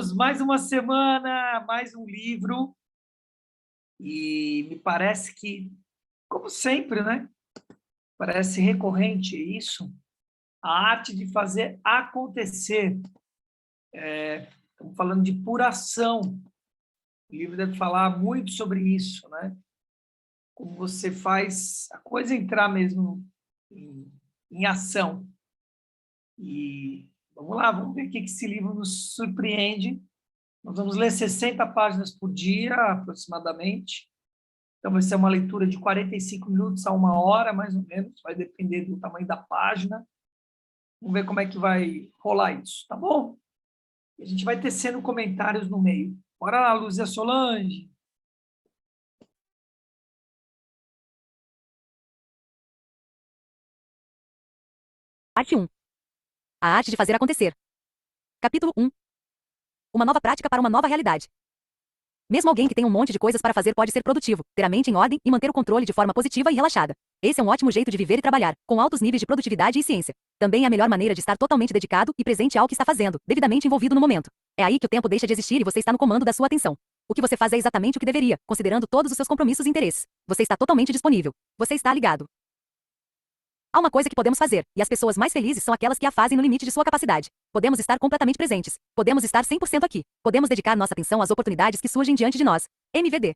Luz, mais uma semana, mais um livro, e me parece que, como sempre, né? Parece recorrente isso, a arte de fazer acontecer. Estamos falando de pura ação. O livro deve falar muito sobre isso, né? Como você faz a coisa entrar mesmo em ação. E vamos lá, vamos ver o que esse livro nos surpreende. Nós vamos ler 60 páginas por dia, aproximadamente. Então, vai ser uma leitura de 45 minutos a 1 hora, mais ou menos. Vai depender do tamanho da página. Vamos ver como é que vai rolar isso, tá bom? E a gente vai tecendo comentários no meio. Bora lá, Luzia Solange. Parte 1. A arte de fazer acontecer. Capítulo 1. Uma nova prática para uma nova realidade. Mesmo alguém que tem um monte de coisas para fazer pode ser produtivo, ter a mente em ordem e manter o controle de forma positiva e relaxada. Esse é um ótimo jeito de viver e trabalhar, com altos níveis de produtividade e ciência. Também é a melhor maneira de estar totalmente dedicado e presente ao que está fazendo, devidamente envolvido no momento. É aí que o tempo deixa de existir e você está no comando da sua atenção. O que você faz é exatamente o que deveria, considerando todos os seus compromissos e interesses. Você está totalmente disponível. Você está ligado. Há uma coisa que podemos fazer, e as pessoas mais felizes são aquelas que a fazem no limite de sua capacidade. Podemos estar completamente presentes. Podemos estar 100% aqui. Podemos dedicar nossa atenção às oportunidades que surgem diante de nós. MVD.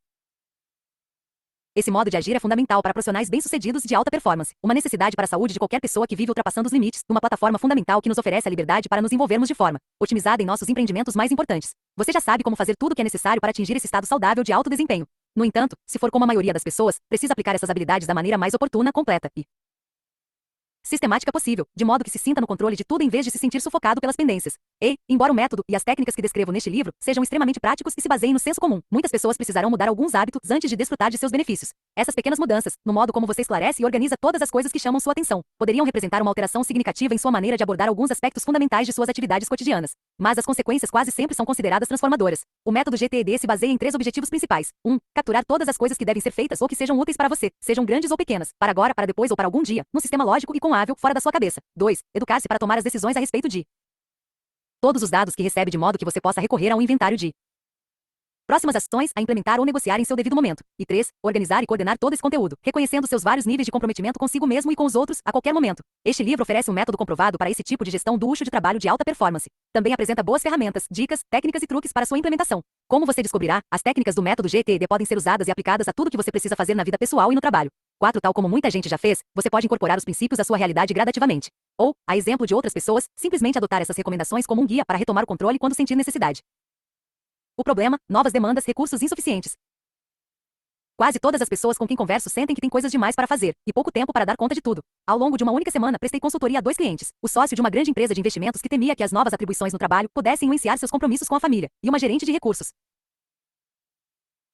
Esse modo de agir é fundamental para profissionais bem-sucedidos de alta performance. Uma necessidade para a saúde de qualquer pessoa que vive ultrapassando os limites, uma plataforma fundamental que nos oferece a liberdade para nos envolvermos de forma otimizada em nossos empreendimentos mais importantes. Você já sabe como fazer tudo o que é necessário para atingir esse estado saudável de alto desempenho. No entanto, se for como a maioria das pessoas, precisa aplicar essas habilidades da maneira mais oportuna, completa e sistemática possível, de modo que se sinta no controle de tudo em vez de se sentir sufocado pelas pendências. E, embora o método e as técnicas que descrevo neste livro sejam extremamente práticos e se baseiem no senso comum, muitas pessoas precisarão mudar alguns hábitos antes de desfrutar de seus benefícios. Essas pequenas mudanças, no modo como você esclarece e organiza todas as coisas que chamam sua atenção, poderiam representar uma alteração significativa em sua maneira de abordar alguns aspectos fundamentais de suas atividades cotidianas. Mas as consequências quase sempre são consideradas transformadoras. O método GTD se baseia em 3 objetivos principais. 1. Capturar todas as coisas que devem ser feitas ou que sejam úteis para você, sejam grandes ou pequenas, para agora, para depois ou para algum dia, num sistema lógico e conhábil fora da sua cabeça. 2. Educar-se para tomar as decisões a respeito de todos os dados que recebe de modo que você possa recorrer a um inventário de próximas ações a implementar ou negociar em seu devido momento. E 3. Organizar e coordenar todo esse conteúdo, reconhecendo seus vários níveis de comprometimento consigo mesmo e com os outros, a qualquer momento. Este livro oferece um método comprovado para esse tipo de gestão do luxo de trabalho de alta performance. Também apresenta boas ferramentas, dicas, técnicas e truques para sua implementação. Como você descobrirá, as técnicas do método GTD podem ser usadas e aplicadas a tudo que você precisa fazer na vida pessoal e no trabalho. 4. Tal como muita gente já fez, você pode incorporar os princípios à sua realidade gradativamente. Ou, a exemplo de outras pessoas, simplesmente adotar essas recomendações como um guia para retomar o controle quando sentir necessidade. O problema: novas demandas, recursos insuficientes. Quase todas as pessoas com quem converso sentem que têm coisas demais para fazer, e pouco tempo para dar conta de tudo. Ao longo de uma única semana, prestei consultoria a 2 clientes, o sócio de uma grande empresa de investimentos que temia que as novas atribuições no trabalho pudessem influenciar seus compromissos com a família, e uma gerente de recursos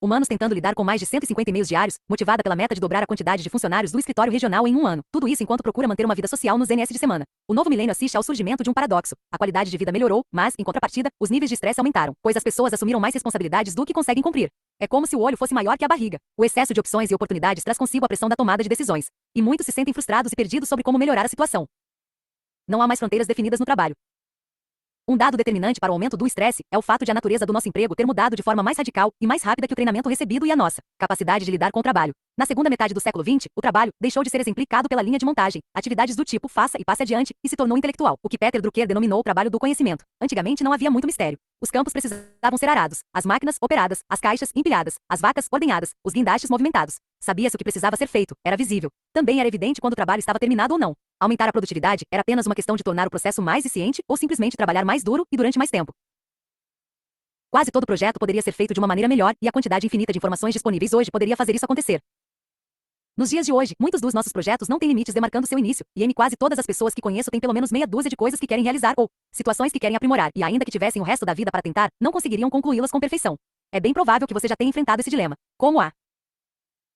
humanos tentando lidar com mais de 150 e-mails diários, motivada pela meta de dobrar a quantidade de funcionários do escritório regional em 1 ano. Tudo isso enquanto procura manter uma vida social nos NS de semana. O novo milênio assiste ao surgimento de um paradoxo. A qualidade de vida melhorou, mas, em contrapartida, os níveis de estresse aumentaram, pois as pessoas assumiram mais responsabilidades do que conseguem cumprir. É como se o olho fosse maior que a barriga. O excesso de opções e oportunidades traz consigo a pressão da tomada de decisões. E muitos se sentem frustrados e perdidos sobre como melhorar a situação. Não há mais fronteiras definidas no trabalho. Um dado determinante para o aumento do estresse é o fato de a natureza do nosso emprego ter mudado de forma mais radical e mais rápida que o treinamento recebido e a nossa capacidade de lidar com o trabalho. Na segunda metade do século XX, o trabalho deixou de ser exemplificado pela linha de montagem, atividades do tipo faça e passe adiante, e se tornou intelectual, o que Peter Drucker denominou o trabalho do conhecimento. Antigamente não havia muito mistério. Os campos precisavam ser arados, as máquinas operadas, as caixas empilhadas, as vacas ordenhadas, os guindastes movimentados. Sabia-se o que precisava ser feito, era visível. Também era evidente quando o trabalho estava terminado ou não. Aumentar a produtividade era apenas uma questão de tornar o processo mais eficiente ou simplesmente trabalhar mais duro e durante mais tempo. Quase todo projeto poderia ser feito de uma maneira melhor e a quantidade infinita de informações disponíveis hoje poderia fazer isso acontecer. Nos dias de hoje, muitos dos nossos projetos não têm limites demarcando seu início, e quase todas as pessoas que conheço têm pelo menos meia dúzia de coisas que querem realizar ou situações que querem aprimorar, e ainda que tivessem o resto da vida para tentar, não conseguiriam concluí-las com perfeição. É bem provável que você já tenha enfrentado esse dilema. Como a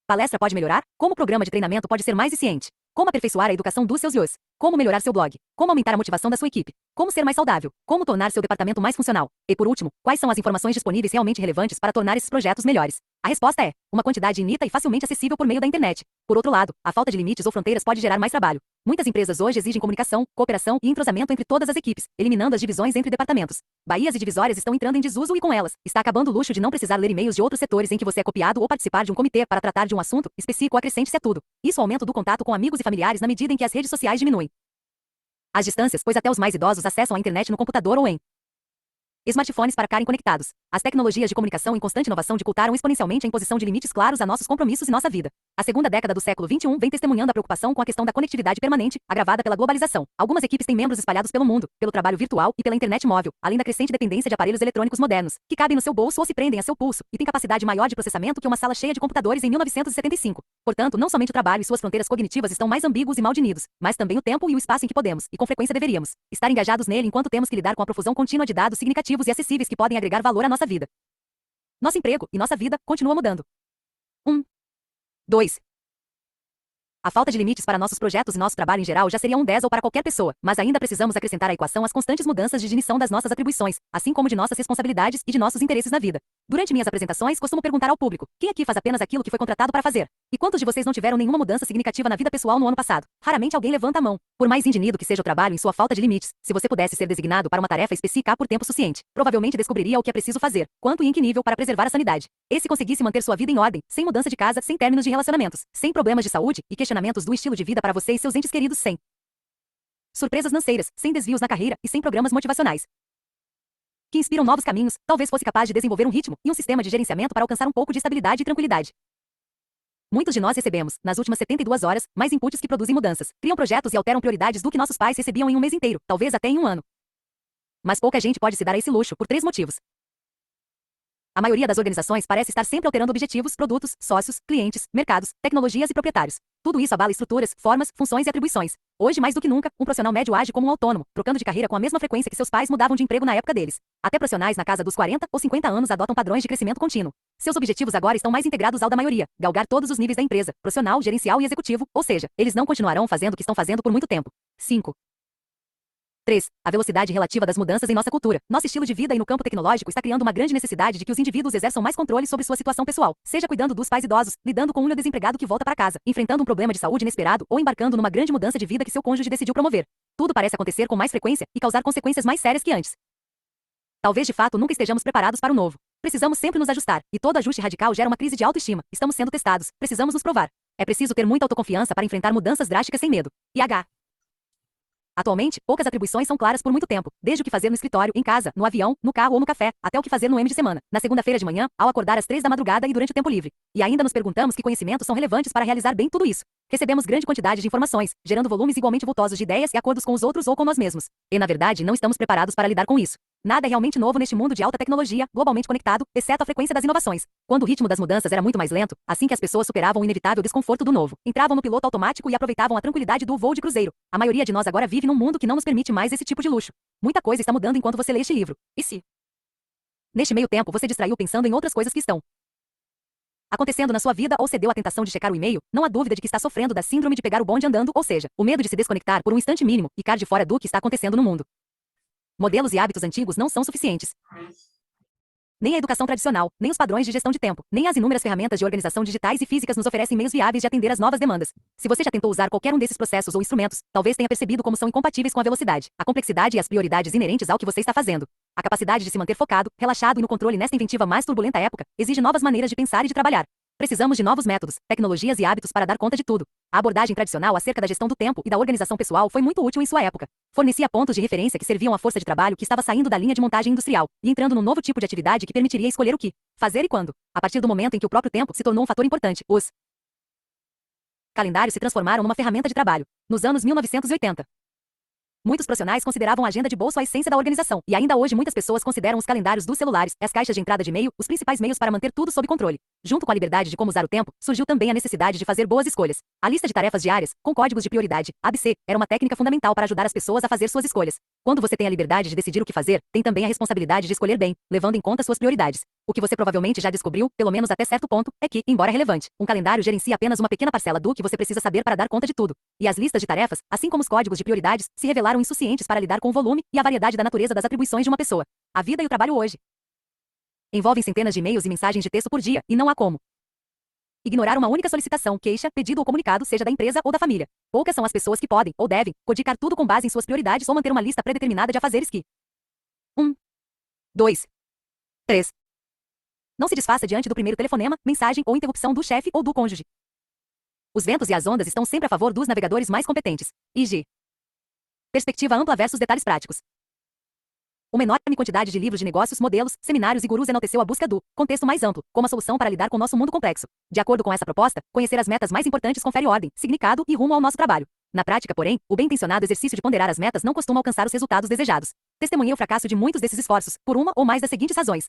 palestra pode melhorar? Como o programa de treinamento pode ser mais eficiente? Como aperfeiçoar a educação dos seus IOs? Como melhorar seu blog? Como aumentar a motivação da sua equipe? Como ser mais saudável? Como tornar seu departamento mais funcional? E por último, quais são as informações disponíveis realmente relevantes para tornar esses projetos melhores? A resposta é uma quantidade infinita e facilmente acessível por meio da internet. Por outro lado, a falta de limites ou fronteiras pode gerar mais trabalho. Muitas empresas hoje exigem comunicação, cooperação e entrosamento entre todas as equipes, eliminando as divisões entre departamentos. Baías e divisórias estão entrando em desuso e com elas, está acabando o luxo de não precisar ler e-mails de outros setores em que você é copiado ou participar de um comitê para tratar de um assunto específico. Acrescente-se a tudo isso o aumento do contato com amigos e familiares na medida em que as redes sociais diminuem as distâncias, pois até os mais idosos acessam a internet no computador ou em smartphones para ficarem conectados. As tecnologias de comunicação em constante inovação dificultaram exponencialmente a imposição de limites claros a nossos compromissos e nossa vida. A segunda década do século XXI vem testemunhando a preocupação com a questão da conectividade permanente, agravada pela globalização. Algumas equipes têm membros espalhados pelo mundo, pelo trabalho virtual e pela internet móvel, além da crescente dependência de aparelhos eletrônicos modernos, que cabem no seu bolso ou se prendem a seu pulso, e têm capacidade maior de processamento que uma sala cheia de computadores em 1975. Portanto, não somente o trabalho e suas fronteiras cognitivas estão mais ambíguos e mal definidos, mas também o tempo e o espaço em que podemos, e com frequência deveríamos, estar engajados nele enquanto temos que lidar com a profusão contínua de dados significativos e acessíveis que podem agregar valor à nossa vida. Nosso emprego e nossa vida continuam mudando. 2. A falta de limites para nossos projetos e nosso trabalho em geral já seria um 10 ou para qualquer pessoa, mas ainda precisamos acrescentar à equação as constantes mudanças de definição das nossas atribuições, assim como de nossas responsabilidades e de nossos interesses na vida. Durante minhas apresentações, costumo perguntar ao público: quem aqui faz apenas aquilo que foi contratado para fazer? E quantos de vocês não tiveram nenhuma mudança significativa na vida pessoal no ano passado? Raramente alguém levanta a mão. Por mais indefinido que seja o trabalho em sua falta de limites, se você pudesse ser designado para uma tarefa específica por tempo suficiente, provavelmente descobriria o que é preciso fazer, quanto e em que nível para preservar a sanidade. E se conseguisse manter sua vida em ordem, sem mudança de casa, sem términos de relacionamentos, sem problemas de saúde e questionamentos do estilo de vida para você e seus entes queridos, sem surpresas financeiras, sem desvios na carreira e sem programas motivacionais que inspiram novos caminhos, talvez fosse capaz de desenvolver um ritmo e um sistema de gerenciamento para alcançar um pouco de estabilidade e tranquilidade. Muitos de nós recebemos, nas últimas 72 horas, mais inputs que produzem mudanças, criam projetos e alteram prioridades do que nossos pais recebiam em um mês inteiro, talvez até em um ano. Mas pouca gente pode se dar a esse luxo por 3 motivos. A maioria das organizações parece estar sempre alterando objetivos, produtos, sócios, clientes, mercados, tecnologias e proprietários. Tudo isso abala estruturas, formas, funções e atribuições. Hoje, mais do que nunca, um profissional médio age como um autônomo, trocando de carreira com a mesma frequência que seus pais mudavam de emprego na época deles. Até profissionais na casa dos 40 ou 50 anos adotam padrões de crescimento contínuo. Seus objetivos agora estão mais integrados ao da maioria, galgar todos os níveis da empresa, profissional, gerencial e executivo, ou seja, eles não continuarão fazendo o que estão fazendo por muito tempo. 5. 3. A velocidade relativa das mudanças em nossa cultura. Nosso estilo de vida e no campo tecnológico está criando uma grande necessidade de que os indivíduos exerçam mais controle sobre sua situação pessoal, seja cuidando dos pais idosos, lidando com um desempregado que volta para casa, enfrentando um problema de saúde inesperado ou embarcando numa grande mudança de vida que seu cônjuge decidiu promover. Tudo parece acontecer com mais frequência e causar consequências mais sérias que antes. Talvez de fato nunca estejamos preparados para o novo. Precisamos sempre nos ajustar, e todo ajuste radical gera uma crise de autoestima. Estamos sendo testados, precisamos nos provar. É preciso ter muita autoconfiança para enfrentar mudanças drásticas sem medo. Atualmente, poucas atribuições são claras por muito tempo, desde o que fazer no escritório, em casa, no avião, no carro ou no café, até o que fazer no M de semana, na segunda-feira de manhã, ao acordar às 3 da madrugada e durante o tempo livre. E ainda nos perguntamos que conhecimentos são relevantes para realizar bem tudo isso. Recebemos grande quantidade de informações, gerando volumes igualmente vultosos de ideias e acordos com os outros ou com nós mesmos. E na verdade, não estamos preparados para lidar com isso. Nada é realmente novo neste mundo de alta tecnologia, globalmente conectado, exceto a frequência das inovações. Quando o ritmo das mudanças era muito mais lento, assim que as pessoas superavam o inevitável desconforto do novo, entravam no piloto automático e aproveitavam a tranquilidade do voo de cruzeiro. A maioria de nós agora vive num mundo que não nos permite mais esse tipo de luxo. Muita coisa está mudando enquanto você lê este livro. E se neste meio tempo você distraiu pensando em outras coisas que estão acontecendo na sua vida ou cedeu à tentação de checar o e-mail, não há dúvida de que está sofrendo da síndrome de pegar o bonde andando, ou seja, o medo de se desconectar por um instante mínimo e ficar de fora do que está acontecendo no mundo. Modelos e hábitos antigos não são suficientes. Nem a educação tradicional, nem os padrões de gestão de tempo, nem as inúmeras ferramentas de organização digitais e físicas nos oferecem meios viáveis de atender às novas demandas. Se você já tentou usar qualquer um desses processos ou instrumentos, talvez tenha percebido como são incompatíveis com a velocidade, a complexidade e as prioridades inerentes ao que você está fazendo. A capacidade de se manter focado, relaxado e no controle nesta inventiva mais turbulenta época, exige novas maneiras de pensar e de trabalhar. Precisamos de novos métodos, tecnologias e hábitos para dar conta de tudo. A abordagem tradicional acerca da gestão do tempo e da organização pessoal foi muito útil em sua época. Fornecia pontos de referência que serviam à força de trabalho que estava saindo da linha de montagem industrial e entrando num novo tipo de atividade que permitiria escolher o que fazer e quando. A partir do momento em que o próprio tempo se tornou um fator importante, os calendários se transformaram numa ferramenta de trabalho. Nos anos 1980, muitos profissionais consideravam a agenda de bolso a essência da organização, e ainda hoje muitas pessoas consideram os calendários dos celulares, as caixas de entrada de e-mail, os principais meios para manter tudo sob controle. Junto com a liberdade de como usar o tempo, surgiu também a necessidade de fazer boas escolhas. A lista de tarefas diárias, com códigos de prioridade, ABC, era uma técnica fundamental para ajudar as pessoas a fazer suas escolhas. Quando você tem a liberdade de decidir o que fazer, tem também a responsabilidade de escolher bem, levando em conta suas prioridades. O que você provavelmente já descobriu, pelo menos até certo ponto, é que, embora relevante, um calendário gerencia apenas uma pequena parcela do que você precisa saber para dar conta de tudo. E as listas de tarefas, assim como os códigos de prioridades, se revelaram insuficientes para lidar com o volume e a variedade da natureza das atribuições de uma pessoa. A vida e o trabalho hoje envolvem centenas de e-mails e mensagens de texto por dia, e não há como Ignorar uma única solicitação, queixa, pedido ou comunicado, seja da empresa ou da família. Poucas são as pessoas que podem, ou devem, codificar tudo com base em suas prioridades ou manter uma lista predeterminada de afazeres que 1, 2, 3. Não se desfaça diante do primeiro telefonema, mensagem ou interrupção do chefe ou do cônjuge. Os ventos e as ondas estão sempre a favor dos navegadores mais competentes. IG. Perspectiva ampla versus detalhes práticos. Uma enorme quantidade de livros de negócios, modelos, seminários e gurus enalteceu a busca do contexto mais amplo, como a solução para lidar com o nosso mundo complexo. De acordo com essa proposta, conhecer as metas mais importantes confere ordem, significado e rumo ao nosso trabalho. Na prática, porém, o bem-intencionado exercício de ponderar as metas não costuma alcançar os resultados desejados. Testemunhei o fracasso de muitos desses esforços, por uma ou mais das seguintes razões.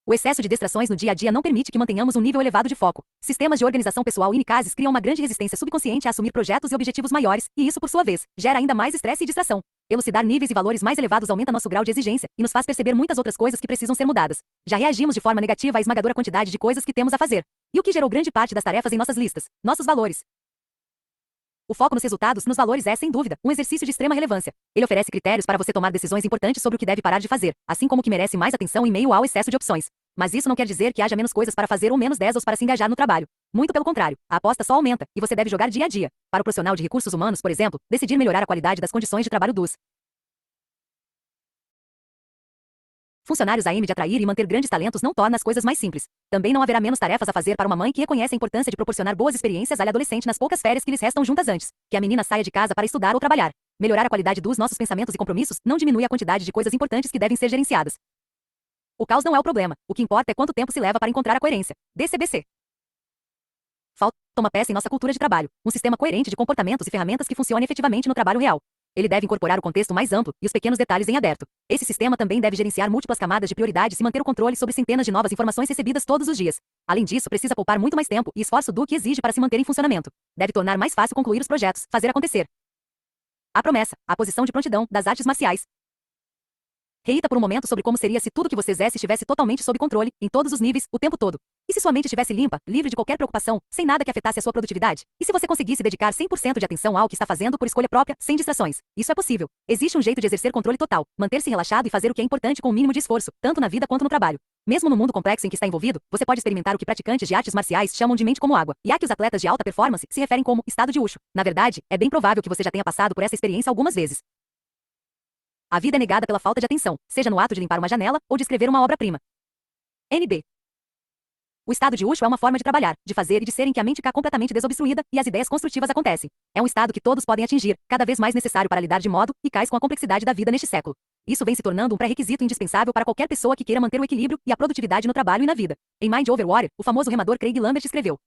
O excesso de distrações no dia a dia não permite que mantenhamos um nível elevado de foco. Sistemas de organização pessoal ineficazes criam uma grande resistência subconsciente a assumir projetos e objetivos maiores, e isso, por sua vez, gera ainda mais estresse e distração. Elucidar níveis e valores mais elevados aumenta nosso grau de exigência e nos faz perceber muitas outras coisas que precisam ser mudadas. Já reagimos de forma negativa à esmagadora quantidade de coisas que temos a fazer. E o que gerou grande parte das tarefas em nossas listas? Nossos valores. O foco nos resultados, nos valores é, sem dúvida, um exercício de extrema relevância. Ele oferece critérios para você tomar decisões importantes sobre o que deve parar de fazer, assim como o que merece mais atenção em meio ao excesso de opções. Mas isso não quer dizer que haja menos coisas para fazer ou menos 10 para se engajar no trabalho. Muito pelo contrário, a aposta só aumenta, e você deve jogar dia a dia. Para o profissional de recursos humanos, por exemplo, decidir melhorar a qualidade das condições de trabalho dos funcionários a aim de atrair e manter grandes talentos não torna as coisas mais simples. Também não haverá menos tarefas a fazer para uma mãe que reconhece a importância de proporcionar boas experiências à adolescente nas poucas férias que lhes restam juntas antes que a menina saia de casa para estudar ou trabalhar. Melhorar a qualidade dos nossos pensamentos e compromissos não diminui a quantidade de coisas importantes que devem ser gerenciadas. O caos não é o problema, o que importa é quanto tempo se leva para encontrar a coerência. DCBC. Falta uma peça em nossa cultura de trabalho, um sistema coerente de comportamentos e ferramentas que funcione efetivamente no trabalho real. Ele deve incorporar o contexto mais amplo e os pequenos detalhes em aberto. Esse sistema também deve gerenciar múltiplas camadas de prioridades e manter o controle sobre centenas de novas informações recebidas todos os dias. Além disso, precisa poupar muito mais tempo e esforço do que exige para se manter em funcionamento. Deve tornar mais fácil concluir os projetos, fazer acontecer. A promessa, a posição de prontidão das artes marciais. Reita por um momento sobre como seria se tudo que você fizesse estivesse totalmente sob controle, em todos os níveis, o tempo todo. E se sua mente estivesse limpa, livre de qualquer preocupação, sem nada que afetasse a sua produtividade? E se você conseguisse dedicar 100% de atenção ao que está fazendo por escolha própria, sem distrações? Isso é possível. Existe um jeito de exercer controle total, manter-se relaxado e fazer o que é importante com o mínimo de esforço, tanto na vida quanto no trabalho. Mesmo no mundo complexo em que está envolvido, você pode experimentar o que praticantes de artes marciais chamam de mente como água, e a que os atletas de alta performance se referem como estado de Wushu. Na verdade, é bem provável que você já tenha passado por essa experiência algumas vezes. A vida é negada pela falta de atenção, seja no ato de limpar uma janela ou de escrever uma obra-prima. NB. O estado de Wushu é uma forma de trabalhar, de fazer e de ser em que a mente fica completamente desobstruída e as ideias construtivas acontecem. É um estado que todos podem atingir, cada vez mais necessário para lidar de modo eficaz com a complexidade da vida neste século. Isso vem se tornando um pré-requisito indispensável para qualquer pessoa que queira manter o equilíbrio e a produtividade no trabalho e na vida. Em Mind Over Water, o famoso remador Craig Lambert escreveu: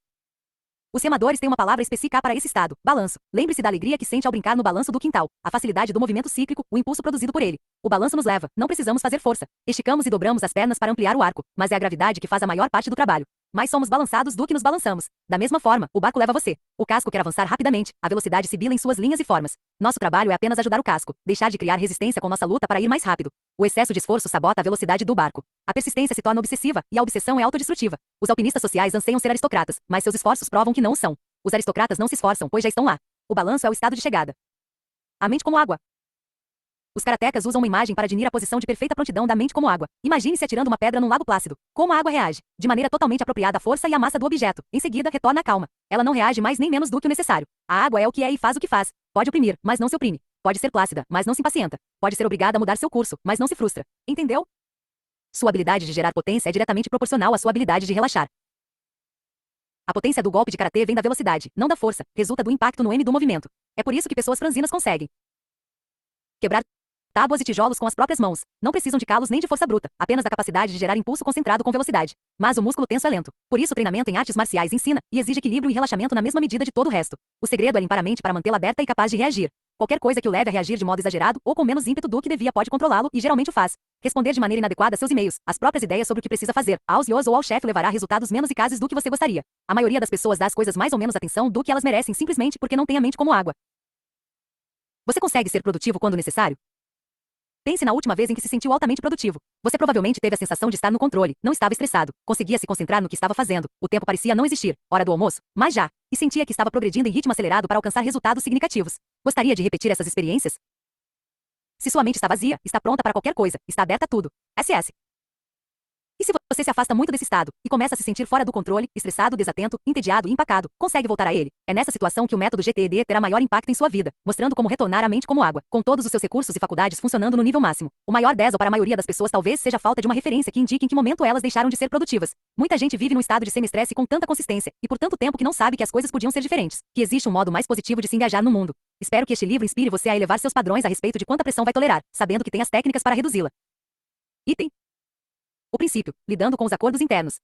os remadores têm uma palavra específica para esse estado: balanço. Lembre-se da alegria que sente ao brincar no balanço do quintal, a facilidade do movimento cíclico, o impulso produzido por ele. O balanço nos leva, não precisamos fazer força. Esticamos e dobramos as pernas para ampliar o arco, mas é a gravidade que faz a maior parte do trabalho. Mais somos balançados do que nos balançamos. Da mesma forma, o barco leva você. O casco quer avançar rapidamente, a velocidade sibila em suas linhas e formas. Nosso trabalho é apenas ajudar o casco, deixar de criar resistência com nossa luta para ir mais rápido. O excesso de esforço sabota a velocidade do barco. A persistência se torna obsessiva, e a obsessão é autodestrutiva. Os alpinistas sociais anseiam ser aristocratas, mas seus esforços provam que não o são. Os aristocratas não se esforçam, pois já estão lá. O balanço é o estado de chegada. A mente como água. Os karatecas usam uma imagem para definir a posição de perfeita prontidão da mente como água. Imagine-se atirando uma pedra num lago plácido. Como a água reage? De maneira totalmente apropriada à força e à massa do objeto. Em seguida, retorna à calma. Ela não reage mais nem menos do que o necessário. A água é o que é e faz o que faz. Pode oprimir, mas não se oprime. Pode ser plácida, mas não se impacienta. Pode ser obrigada a mudar seu curso, mas não se frustra. Entendeu? Sua habilidade de gerar potência é diretamente proporcional à sua habilidade de relaxar. A potência do golpe de karatê vem da velocidade, não da força. Resulta do impacto no M do movimento. É por isso que pessoas franzinas conseguem quebrar tábuas e tijolos com as próprias mãos. Não precisam de calos nem de força bruta, apenas da capacidade de gerar impulso concentrado com velocidade. Mas o músculo tenso é lento. Por isso o treinamento em artes marciais ensina e exige equilíbrio e relaxamento na mesma medida de todo o resto. O segredo é limpar a mente para mantê-la aberta e capaz de reagir. Qualquer coisa que o leve a reagir de modo exagerado ou com menos ímpeto do que devia pode controlá-lo e geralmente o faz. Responder de maneira inadequada a seus e-mails, as próprias ideias sobre o que precisa fazer, aos ios ou ao chefe levará a resultados menos eficazes do que você gostaria. A maioria das pessoas dá às coisas mais ou menos atenção do que elas merecem simplesmente porque não tem a mente como água. Você consegue ser produtivo quando necessário? Pense na última vez em que se sentiu altamente produtivo. Você provavelmente teve a sensação de estar no controle, não estava estressado, conseguia se concentrar no que estava fazendo, o tempo parecia não existir, hora do almoço, mas já, e sentia que estava progredindo em ritmo acelerado para alcançar resultados significativos. Gostaria de repetir essas experiências? Se sua mente está vazia, está pronta para qualquer coisa, está aberta a tudo. SS. E se você se afasta muito desse estado e começa a se sentir fora do controle, estressado, desatento, entediado e empacado, consegue voltar a ele? É nessa situação que o método GTD terá maior impacto em sua vida, mostrando como retornar a mente como água, com todos os seus recursos e faculdades funcionando no nível máximo. O maior 10 ou para a maioria das pessoas talvez seja a falta de uma referência que indique em que momento elas deixaram de ser produtivas. Muita gente vive num estado de semi-estresse com tanta consistência e por tanto tempo que não sabe que as coisas podiam ser diferentes, que existe um modo mais positivo de se engajar no mundo. Espero que este livro inspire você a elevar seus padrões a respeito de quanta pressão vai tolerar, sabendo que tem as técnicas para reduzi-la. Item. O princípio, lidando com os acordos internos.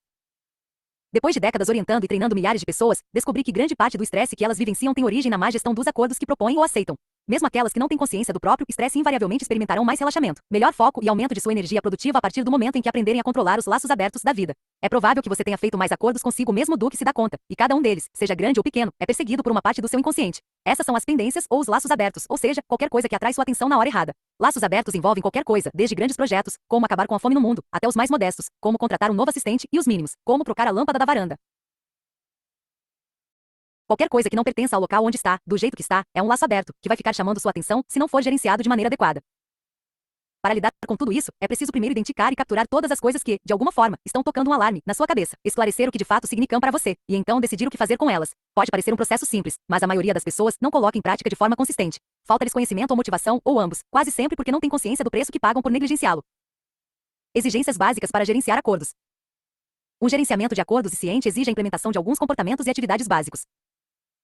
Depois de décadas orientando e treinando milhares de pessoas, descobri que grande parte do estresse que elas vivenciam tem origem na má gestão dos acordos que propõem ou aceitam. Mesmo aquelas que não têm consciência do próprio estresse invariavelmente experimentarão mais relaxamento, melhor foco e aumento de sua energia produtiva a partir do momento em que aprenderem a controlar os laços abertos da vida. É provável que você tenha feito mais acordos consigo mesmo do que se dá conta, e cada um deles, seja grande ou pequeno, é perseguido por uma parte do seu inconsciente. Essas são as pendências ou os laços abertos, ou seja, qualquer coisa que atrai sua atenção na hora errada. Laços abertos envolvem qualquer coisa, desde grandes projetos, como acabar com a fome no mundo, até os mais modestos, como contratar um novo assistente, e os mínimos, como trocar a lâmpada da varanda. Qualquer coisa que não pertença ao local onde está, do jeito que está, é um laço aberto, que vai ficar chamando sua atenção se não for gerenciado de maneira adequada. Para lidar com tudo isso, é preciso primeiro identificar e capturar todas as coisas que, de alguma forma, estão tocando um alarme na sua cabeça, esclarecer o que de fato significam para você, e então decidir o que fazer com elas. Pode parecer um processo simples, mas a maioria das pessoas não coloca em prática de forma consistente. Falta-lhes conhecimento ou motivação, ou ambos, quase sempre porque não têm consciência do preço que pagam por negligenciá-lo. Exigências básicas para gerenciar acordos. Um gerenciamento de acordos eficiente exige a implementação de alguns comportamentos e atividades básicos.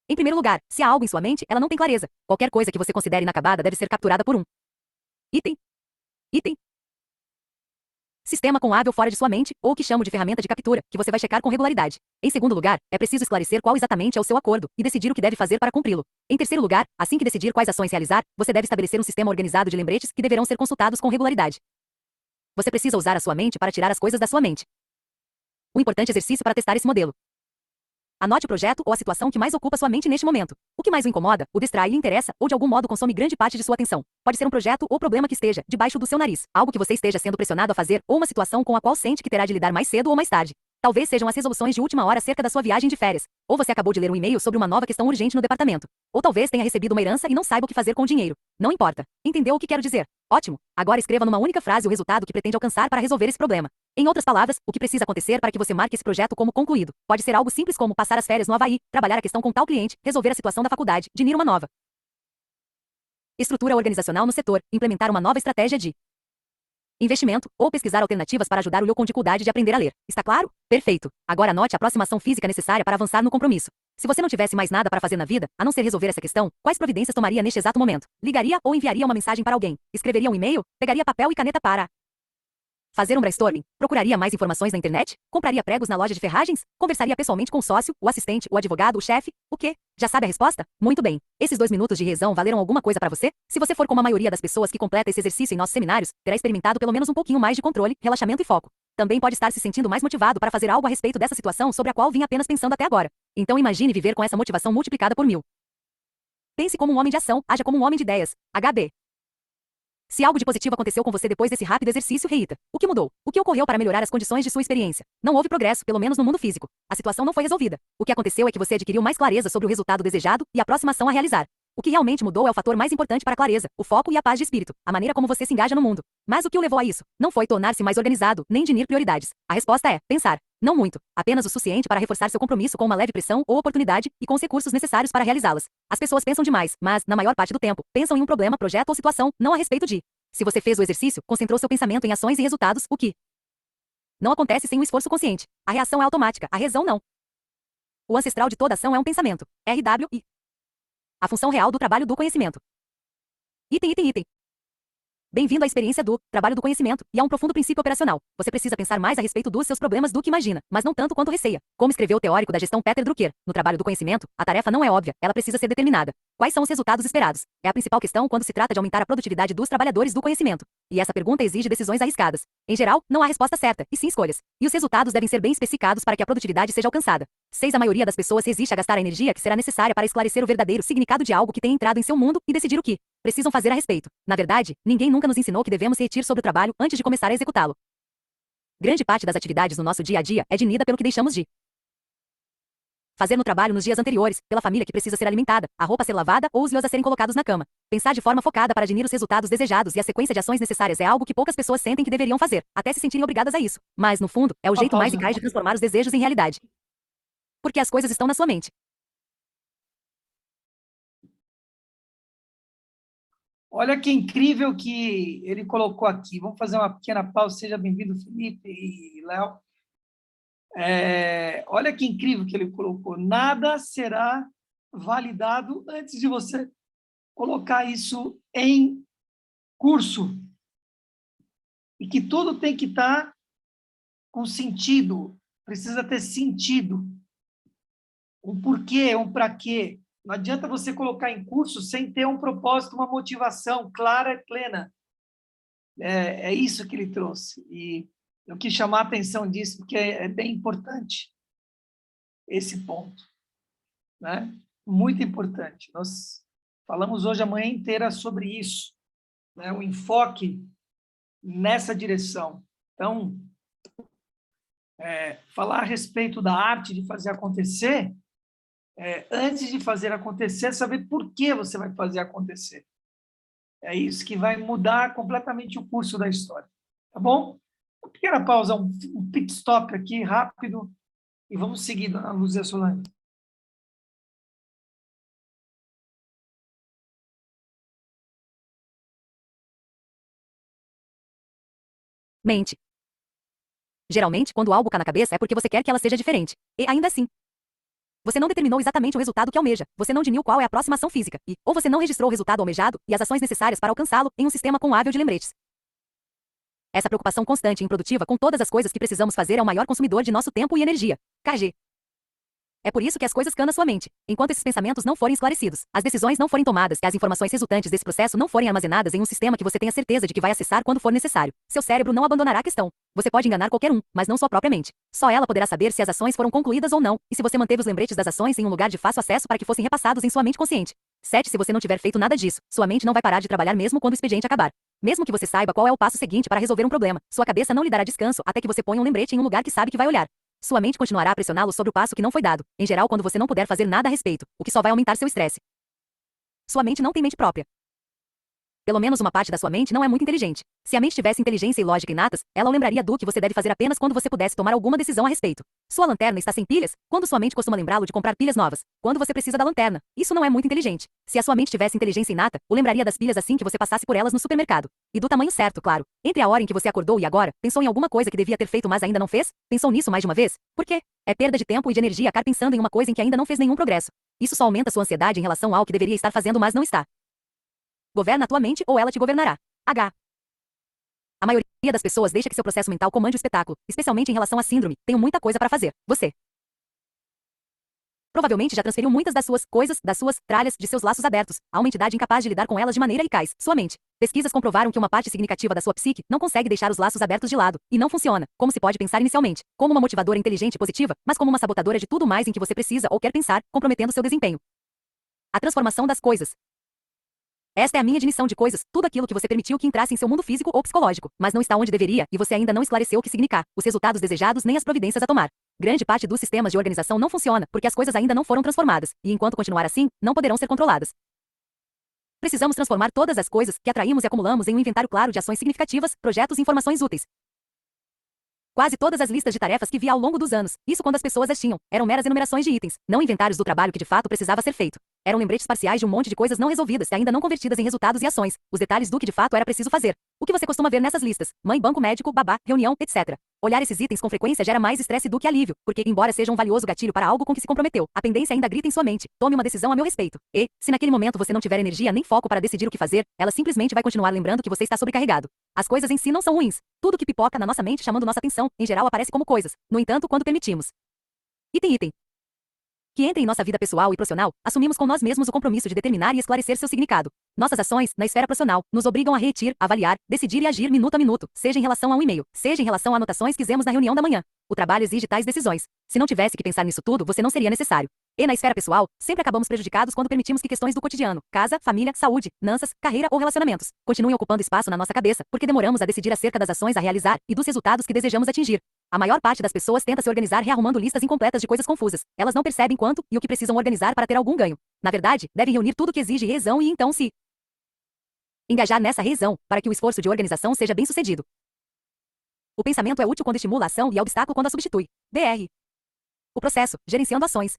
Em primeiro lugar, se há algo em sua mente, ela não tem clareza. Qualquer coisa que você considere inacabada deve ser capturada por um item. Sistema com hábil fora de sua mente, ou o que chamo de ferramenta de captura, que você vai checar com regularidade. Em segundo lugar, é preciso esclarecer qual exatamente é o seu acordo, e decidir o que deve fazer para cumpri-lo. Em terceiro lugar, assim que decidir quais ações realizar, você deve estabelecer um sistema organizado de lembretes que deverão ser consultados com regularidade. Você precisa usar a sua mente para tirar as coisas da sua mente. Um importante exercício para testar esse modelo. Anote o projeto ou a situação que mais ocupa sua mente neste momento. O que mais o incomoda, o distrai e lhe interessa, ou de algum modo consome grande parte de sua atenção. Pode ser um projeto ou problema que esteja debaixo do seu nariz, algo que você esteja sendo pressionado a fazer, ou uma situação com a qual sente que terá de lidar mais cedo ou mais tarde. Talvez sejam as resoluções de última hora acerca da sua viagem de férias, ou você acabou de ler um e-mail sobre uma nova questão urgente no departamento. Ou talvez tenha recebido uma herança e não saiba o que fazer com o dinheiro. Não importa. Entendeu o que quero dizer? Ótimo! Agora escreva numa única frase o resultado que pretende alcançar para resolver esse problema. Em outras palavras, o que precisa acontecer para que você marque esse projeto como concluído. Pode ser algo simples como passar as férias no Havaí, trabalhar a questão com tal cliente, resolver a situação da faculdade, definir uma nova estrutura organizacional no setor, implementar uma nova estratégia de investimento, ou pesquisar alternativas para ajudar o eu com dificuldade de aprender a ler. Está claro? Perfeito. Agora anote a aproximação física necessária para avançar no compromisso. Se você não tivesse mais nada para fazer na vida, a não ser resolver essa questão, quais providências tomaria neste exato momento? Ligaria ou enviaria uma mensagem para alguém? Escreveria um e-mail? Pegaria papel e caneta para fazer um brainstorming? Procuraria mais informações na internet? Compraria pregos na loja de ferragens? Conversaria pessoalmente com o sócio, o assistente, o advogado, o chefe? O quê? Já sabe a resposta? Muito bem. Esses 2 minutos de revisão valeram alguma coisa para você? Se você for como a maioria das pessoas que completa esse exercício em nossos seminários, terá experimentado pelo menos um pouquinho mais de controle, relaxamento e foco. Também pode estar se sentindo mais motivado para fazer algo a respeito dessa situação sobre a qual vinha apenas pensando até agora. Então imagine viver com essa motivação multiplicada por 1000. Pense como um homem de ação, haja como um homem de ideias. HB. Se algo de positivo aconteceu com você depois desse rápido exercício, reita. O que mudou? O que ocorreu para melhorar as condições de sua experiência? Não houve progresso, pelo menos no mundo físico. A situação não foi resolvida. O que aconteceu é que você adquiriu mais clareza sobre o resultado desejado e a próxima ação a realizar. O que realmente mudou é o fator mais importante para a clareza, o foco e a paz de espírito, a maneira como você se engaja no mundo. Mas o que o levou a isso? Não foi tornar-se mais organizado, nem definir prioridades. A resposta é pensar. Não muito, apenas o suficiente para reforçar seu compromisso com uma leve pressão ou oportunidade e com os recursos necessários para realizá-las. As pessoas pensam demais, mas, na maior parte do tempo, pensam em um problema, projeto ou situação, não a respeito de. Se você fez o exercício, concentrou seu pensamento em ações e resultados, o que não acontece sem um esforço consciente. A reação é automática, a razão não. O ancestral de toda ação é um pensamento. RWI. A função real do trabalho do conhecimento. Item. Bem-vindo à experiência do trabalho do conhecimento, e a um profundo princípio operacional. Você precisa pensar mais a respeito dos seus problemas do que imagina, mas não tanto quanto receia. Como escreveu o teórico da gestão Peter Drucker, no trabalho do conhecimento, a tarefa não é óbvia, ela precisa ser determinada. Quais são os resultados esperados? É a principal questão quando se trata de aumentar a produtividade dos trabalhadores do conhecimento. E essa pergunta exige decisões arriscadas. Em geral, não há resposta certa, e sim escolhas. E os resultados devem ser bem especificados para que a produtividade seja alcançada. 6. A maioria das pessoas resiste a gastar a energia que será necessária para esclarecer o verdadeiro significado de algo que tem entrado em seu mundo e decidir o que precisam fazer a respeito. Na verdade, ninguém nunca nos ensinou que devemos refletir sobre o trabalho antes de começar a executá-lo. Grande parte das atividades no nosso dia a dia é definida pelo que deixamos de Fazer no trabalho nos dias anteriores, pela família que precisa ser alimentada, a roupa a ser lavada ou os filhos a serem colocados na cama. Pensar de forma focada para atingir os resultados desejados e a sequência de ações necessárias é algo que poucas pessoas sentem que deveriam fazer, até se sentirem obrigadas a isso. Mas, no fundo, é o Uma jeito mais pausa. eficaz de transformar os desejos em realidade. Porque as coisas estão na sua mente. Olha que incrível que ele colocou aqui. Vamos fazer uma pequena pausa. Seja bem-vindo, Felipe e Léo. Olha que incrível que ele colocou. Nada será validado antes de você colocar isso em curso. E que tudo tem que estar com sentido. Precisa ter sentido. Um porquê, um para quê. Não adianta você colocar em curso sem ter um propósito, uma motivação clara e plena. É isso que ele trouxe. E eu quis chamar a atenção disso, porque é bem importante esse ponto, né? Muito importante. Nós falamos hoje a manhã inteira sobre isso, né? O enfoque nessa direção. Então, falar a respeito da arte de fazer acontecer, antes de fazer acontecer, saber por que você vai fazer acontecer. É isso que vai mudar completamente o curso da história. Tá bom? Uma pequena pausa, um pit stop aqui, rápido, e vamos seguir, dona Luzia Solani. Mente. Geralmente, quando algo cai na cabeça é porque você quer que ela seja diferente. E ainda assim, você não determinou exatamente o resultado que almeja, você não definiu qual é a próxima ação física, ou você não registrou o resultado almejado e as ações necessárias para alcançá-lo em um sistema com hábil de lembretes. Essa preocupação constante e improdutiva com todas as coisas que precisamos fazer é o maior consumidor de nosso tempo e energia. KG. É por isso que as coisas caem na sua mente. Enquanto esses pensamentos não forem esclarecidos, as decisões não forem tomadas e as informações resultantes desse processo não forem armazenadas em um sistema que você tenha certeza de que vai acessar quando for necessário, seu cérebro não abandonará a questão. Você pode enganar qualquer um, mas não sua própria mente. Só ela poderá saber se as ações foram concluídas ou não, e se você manteve os lembretes das ações em um lugar de fácil acesso para que fossem repassados em sua mente consciente. 7. Se você não tiver feito nada disso, sua mente não vai parar de trabalhar mesmo quando o expediente acabar. Mesmo que você saiba qual é o passo seguinte para resolver um problema, sua cabeça não lhe dará descanso até que você ponha um lembrete em um lugar que sabe que vai olhar. Sua mente continuará a pressioná-lo sobre o passo que não foi dado, em geral quando você não puder fazer nada a respeito, o que só vai aumentar seu estresse. Sua mente não tem mente própria. Pelo menos uma parte da sua mente não é muito inteligente. Se a mente tivesse inteligência e lógica inatas, ela o lembraria do que você deve fazer apenas quando você pudesse tomar alguma decisão a respeito. Sua lanterna está sem pilhas? Quando sua mente costuma lembrá-lo de comprar pilhas novas? Quando você precisa da lanterna? Isso não é muito inteligente. Se a sua mente tivesse inteligência inata, o lembraria das pilhas assim que você passasse por elas no supermercado. E do tamanho certo, claro. Entre a hora em que você acordou e agora, pensou em alguma coisa que devia ter feito mas ainda não fez? Pensou nisso mais de uma vez? Por quê? É perda de tempo e de energia ficar pensando em uma coisa em que ainda não fez nenhum progresso. Isso só aumenta sua ansiedade em relação ao que deveria estar fazendo mas não está. Governa a tua mente ou ela te governará. H. A maioria das pessoas deixa que seu processo mental comande o espetáculo, especialmente em relação à síndrome. Tenho muita coisa para fazer. Você provavelmente já transferiu muitas das suas coisas, das suas tralhas, de seus laços abertos, a uma entidade incapaz de lidar com elas de maneira eficaz, sua mente. Pesquisas comprovaram que uma parte significativa da sua psique não consegue deixar os laços abertos de lado, e não funciona, como se pode pensar inicialmente, como uma motivadora inteligente e positiva, mas como uma sabotadora de tudo mais em que você precisa ou quer pensar, comprometendo seu desempenho. A transformação das coisas. Esta é a minha definição de coisas, tudo aquilo que você permitiu que entrasse em seu mundo físico ou psicológico, mas não está onde deveria, e você ainda não esclareceu o que significa, os resultados desejados nem as providências a tomar. Grande parte dos sistemas de organização não funciona, porque as coisas ainda não foram transformadas, e enquanto continuar assim, não poderão ser controladas. Precisamos transformar todas as coisas que atraímos e acumulamos em um inventário claro de ações significativas, projetos e informações úteis. Quase todas as listas de tarefas que vi ao longo dos anos, isso quando as pessoas as tinham, eram meras enumerações de itens, não inventários do trabalho que de fato precisava ser feito. Eram lembretes parciais de um monte de coisas não resolvidas e ainda não convertidas em resultados e ações, os detalhes do que de fato era preciso fazer. O que você costuma ver nessas listas? Mãe, banco, médico, babá, reunião, etc. Olhar esses itens com frequência gera mais estresse do que alívio, porque, embora seja um valioso gatilho para algo com que se comprometeu, a pendência ainda grita em sua mente: tome uma decisão a meu respeito. E, se naquele momento você não tiver energia nem foco para decidir o que fazer, ela simplesmente vai continuar lembrando que você está sobrecarregado. As coisas em si não são ruins. Tudo que pipoca na nossa mente chamando nossa atenção, em geral aparece como coisas. No entanto, quando permitimos item que entra em nossa vida pessoal e profissional, assumimos com nós mesmos o compromisso de determinar e esclarecer seu significado. Nossas ações, na esfera profissional, nos obrigam a refletir, avaliar, decidir e agir minuto a minuto, seja em relação a um e-mail, seja em relação a anotações que fizemos na reunião da manhã. O trabalho exige tais decisões. Se não tivesse que pensar nisso tudo, você não seria necessário. E na esfera pessoal, sempre acabamos prejudicados quando permitimos que questões do cotidiano, casa, família, saúde, finanças, carreira ou relacionamentos, continuem ocupando espaço na nossa cabeça, porque demoramos a decidir acerca das ações a realizar e dos resultados que desejamos atingir. A maior parte das pessoas tenta se organizar rearrumando listas incompletas de coisas confusas. Elas não percebem quanto e o que precisam organizar para ter algum ganho. Na verdade, devem reunir tudo que exige revisão e então se engajar nessa revisão, para que o esforço de organização seja bem-sucedido. O pensamento é útil quando estimula a ação e é obstáculo quando a substitui. Dr. O processo, gerenciando ações.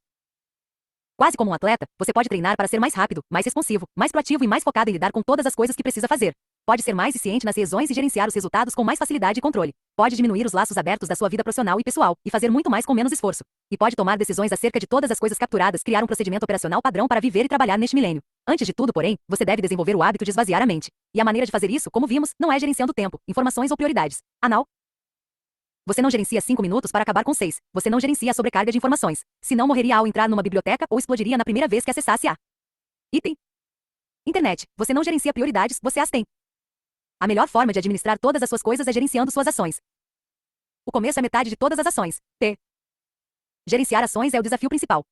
Quase como um atleta, você pode treinar para ser mais rápido, mais responsivo, mais proativo e mais focado em lidar com todas as coisas que precisa fazer. Pode ser mais eficiente nas revisões e gerenciar os resultados com mais facilidade e controle. Pode diminuir os laços abertos da sua vida profissional e pessoal, e fazer muito mais com menos esforço. E pode tomar decisões acerca de todas as coisas capturadas, criar um procedimento operacional padrão para viver e trabalhar neste milênio. Antes de tudo, porém, você deve desenvolver o hábito de esvaziar a mente. E a maneira de fazer isso, como vimos, não é gerenciando tempo, informações ou prioridades. Anal. Você não gerencia 5 minutos para acabar com 6. Você não gerencia a sobrecarga de informações. Senão morreria ao entrar numa biblioteca ou explodiria na primeira vez que acessasse a item. Internet. Você não gerencia prioridades, você as tem. A melhor forma de administrar todas as suas coisas é gerenciando suas ações. O começo é metade de todas as ações. Gerenciar ações é o desafio principal.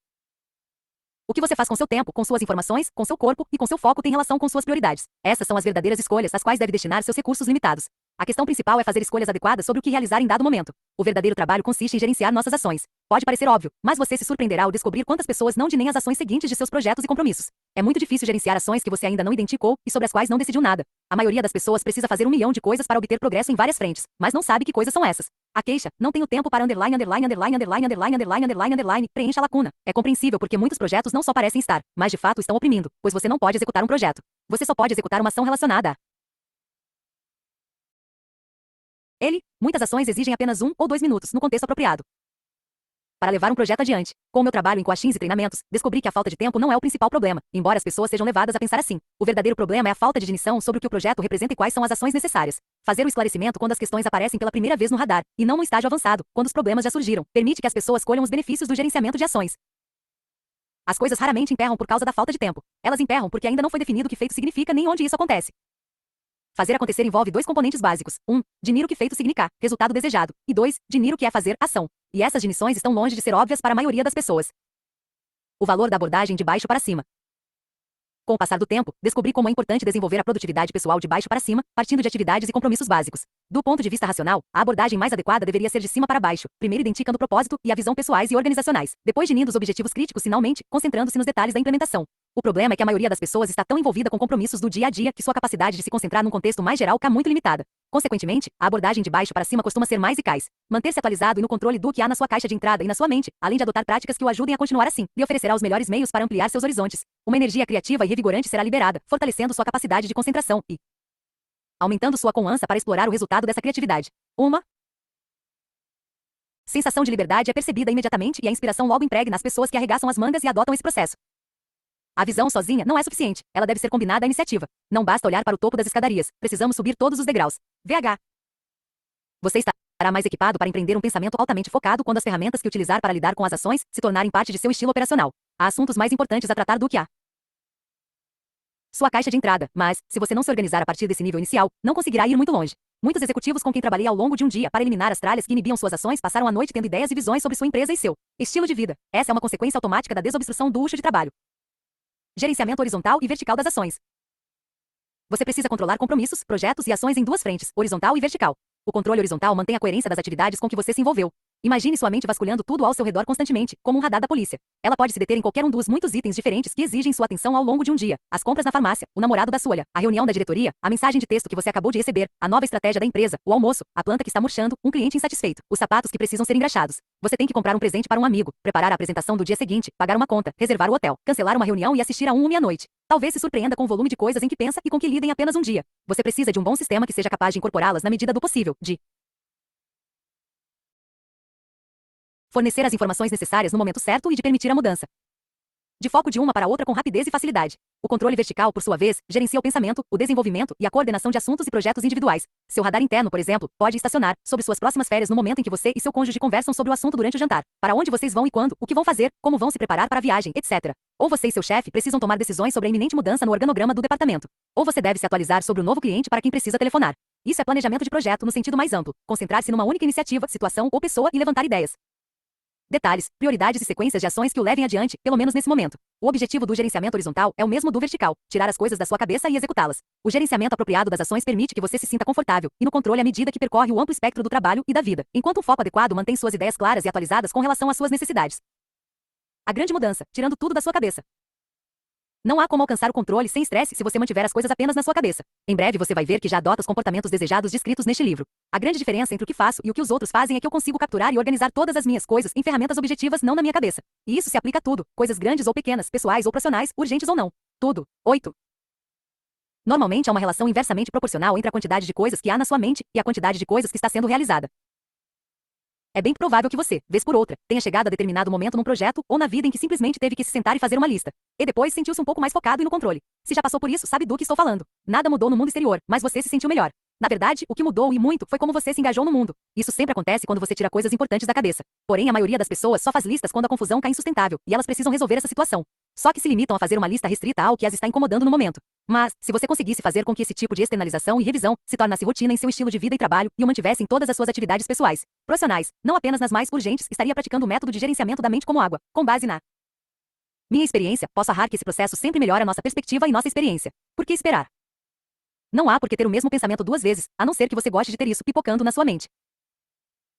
O que você faz com seu tempo, com suas informações, com seu corpo e com seu foco tem relação com suas prioridades. Essas são as verdadeiras escolhas às quais deve destinar seus recursos limitados. A questão principal é fazer escolhas adequadas sobre o que realizar em dado momento. O verdadeiro trabalho consiste em gerenciar nossas ações. Pode parecer óbvio, mas você se surpreenderá ao descobrir quantas pessoas não nem as ações seguintes de seus projetos e compromissos. É muito difícil gerenciar ações que você ainda não identificou e sobre as quais não decidiu nada. A maioria das pessoas precisa fazer 1 milhão de coisas para obter progresso em várias frentes, mas não sabe que coisas são essas. A queixa, não tenho tempo para preencha a lacuna. É compreensível porque muitos projetos não só parecem estar, mas de fato estão oprimindo, pois você não pode executar um projeto. Você só pode executar uma ação relacionada a ele. Muitas ações exigem apenas 1 ou 2 minutos no contexto apropriado para levar um projeto adiante. Com o meu trabalho em coachings e treinamentos, descobri que a falta de tempo não é o principal problema, embora as pessoas sejam levadas a pensar assim. O verdadeiro problema é a falta de definição sobre o que o projeto representa e quais são as ações necessárias. Fazer o esclarecimento quando as questões aparecem pela primeira vez no radar, e não no estágio avançado, quando os problemas já surgiram, permite que as pessoas colham os benefícios do gerenciamento de ações. As coisas raramente emperram por causa da falta de tempo. Elas emperram porque ainda não foi definido o que feito significa nem onde isso acontece. Fazer acontecer envolve 2 componentes básicos. 1. Definir o que feito significa, resultado desejado. E 2. Definir o que é fazer, ação. E essas definições estão longe de ser óbvias para a maioria das pessoas. O valor da abordagem de baixo para cima. Com o passar do tempo, descobri como é importante desenvolver a produtividade pessoal de baixo para cima, partindo de atividades e compromissos básicos. Do ponto de vista racional, a abordagem mais adequada deveria ser de cima para baixo, primeiro identificando o propósito e a visão pessoais e organizacionais, depois definindo os objetivos críticos finalmente, concentrando-se nos detalhes da implementação. O problema é que a maioria das pessoas está tão envolvida com compromissos do dia a dia que sua capacidade de se concentrar num contexto mais geral fica muito limitada. Consequentemente, a abordagem de baixo para cima costuma ser mais eficaz. Manter-se atualizado e no controle do que há na sua caixa de entrada e na sua mente, além de adotar práticas que o ajudem a continuar assim, lhe oferecerá os melhores meios para ampliar seus horizontes. Uma energia criativa e revigorante será liberada, fortalecendo sua capacidade de concentração e aumentando sua confiança para explorar o resultado dessa criatividade. Uma sensação de liberdade é percebida imediatamente e a inspiração logo impregna as pessoas que arregaçam as mangas e adotam esse processo. A visão sozinha não é suficiente, ela deve ser combinada à iniciativa. Não basta olhar para o topo das escadarias, precisamos subir todos os degraus. Você estará mais equipado para empreender um pensamento altamente focado quando as ferramentas que utilizar para lidar com as ações se tornarem parte de seu estilo operacional. Há assuntos mais importantes a tratar do que a sua caixa de entrada, mas, se você não se organizar a partir desse nível inicial, não conseguirá ir muito longe. Muitos executivos com quem trabalhei ao longo de um dia para eliminar as tralhas que inibiam suas ações passaram a noite tendo ideias e visões sobre sua empresa e seu estilo de vida. Essa é uma consequência automática da desobstrução do eixo de trabalho. Gerenciamento horizontal e vertical das ações. Você precisa controlar compromissos, projetos e ações em 2 frentes, horizontal e vertical. O controle horizontal mantém a coerência das atividades com que você se envolveu. Imagine sua mente vasculhando tudo ao seu redor constantemente, como um radar da polícia. Ela pode se deter em qualquer um dos muitos itens diferentes que exigem sua atenção ao longo de um dia. As compras na farmácia, o namorado da sua olha, a reunião da diretoria, a mensagem de texto que você acabou de receber, a nova estratégia da empresa, o almoço, a planta que está murchando, um cliente insatisfeito, os sapatos que precisam ser engraxados. Você tem que comprar um presente para um amigo, preparar a apresentação do dia seguinte, pagar uma conta, reservar o hotel, cancelar uma reunião e assistir a 1h30. Talvez se surpreenda com o volume de coisas em que pensa e com que lida em apenas um dia. Você precisa de um bom sistema que seja capaz de incorporá-las na medida do possível, de fornecer as informações necessárias no momento certo e de permitir a mudança de foco de uma para outra com rapidez e facilidade. O controle vertical, por sua vez, gerencia o pensamento, o desenvolvimento e a coordenação de assuntos e projetos individuais. Seu radar interno, por exemplo, pode estacionar sobre suas próximas férias no momento em que você e seu cônjuge conversam sobre o assunto durante o jantar. Para onde vocês vão e quando, o que vão fazer, como vão se preparar para a viagem, etc. Ou você e seu chefe precisam tomar decisões sobre a iminente mudança no organograma do departamento. Ou você deve se atualizar sobre o novo cliente para quem precisa telefonar. Isso é planejamento de projeto no sentido mais amplo. Concentrar-se numa única iniciativa, situação ou pessoa e levantar ideias. Detalhes, prioridades e sequências de ações que o levem adiante, pelo menos nesse momento. O objetivo do gerenciamento horizontal é o mesmo do vertical, tirar as coisas da sua cabeça e executá-las. O gerenciamento apropriado das ações permite que você se sinta confortável e no controle à medida que percorre o amplo espectro do trabalho e da vida, enquanto um foco adequado mantém suas ideias claras e atualizadas com relação às suas necessidades. A grande mudança, tirando tudo da sua cabeça. Não há como alcançar o controle sem estresse se você mantiver as coisas apenas na sua cabeça. Em breve você vai ver que já adota os comportamentos desejados descritos neste livro. A grande diferença entre o que faço e o que os outros fazem é que eu consigo capturar e organizar todas as minhas coisas em ferramentas objetivas, não na minha cabeça. E isso se aplica a tudo, coisas grandes ou pequenas, pessoais ou profissionais, urgentes ou não. Tudo. 8. Normalmente há uma relação inversamente proporcional entre a quantidade de coisas que há na sua mente e a quantidade de coisas que está sendo realizada. É bem provável que você, vez por outra, tenha chegado a determinado momento num projeto ou na vida em que simplesmente teve que se sentar e fazer uma lista. E depois sentiu-se um pouco mais focado e no controle. Se já passou por isso, sabe do que estou falando. Nada mudou no mundo exterior, mas você se sentiu melhor. Na verdade, o que mudou e muito foi como você se engajou no mundo. Isso sempre acontece quando você tira coisas importantes da cabeça. Porém, a maioria das pessoas só faz listas quando a confusão cai insustentável e elas precisam resolver essa situação. Só que se limitam a fazer uma lista restrita ao que as está incomodando no momento. Mas, se você conseguisse fazer com que esse tipo de externalização e revisão se tornasse rotina em seu estilo de vida e trabalho e o mantivesse em todas as suas atividades pessoais, profissionais, não apenas nas mais urgentes, estaria praticando o método de gerenciamento da mente como água, com base na minha experiência, posso arrar que esse processo sempre melhora nossa perspectiva e nossa experiência. Por que esperar? Não há por que ter o mesmo pensamento duas vezes, a não ser que você goste de ter isso pipocando na sua mente.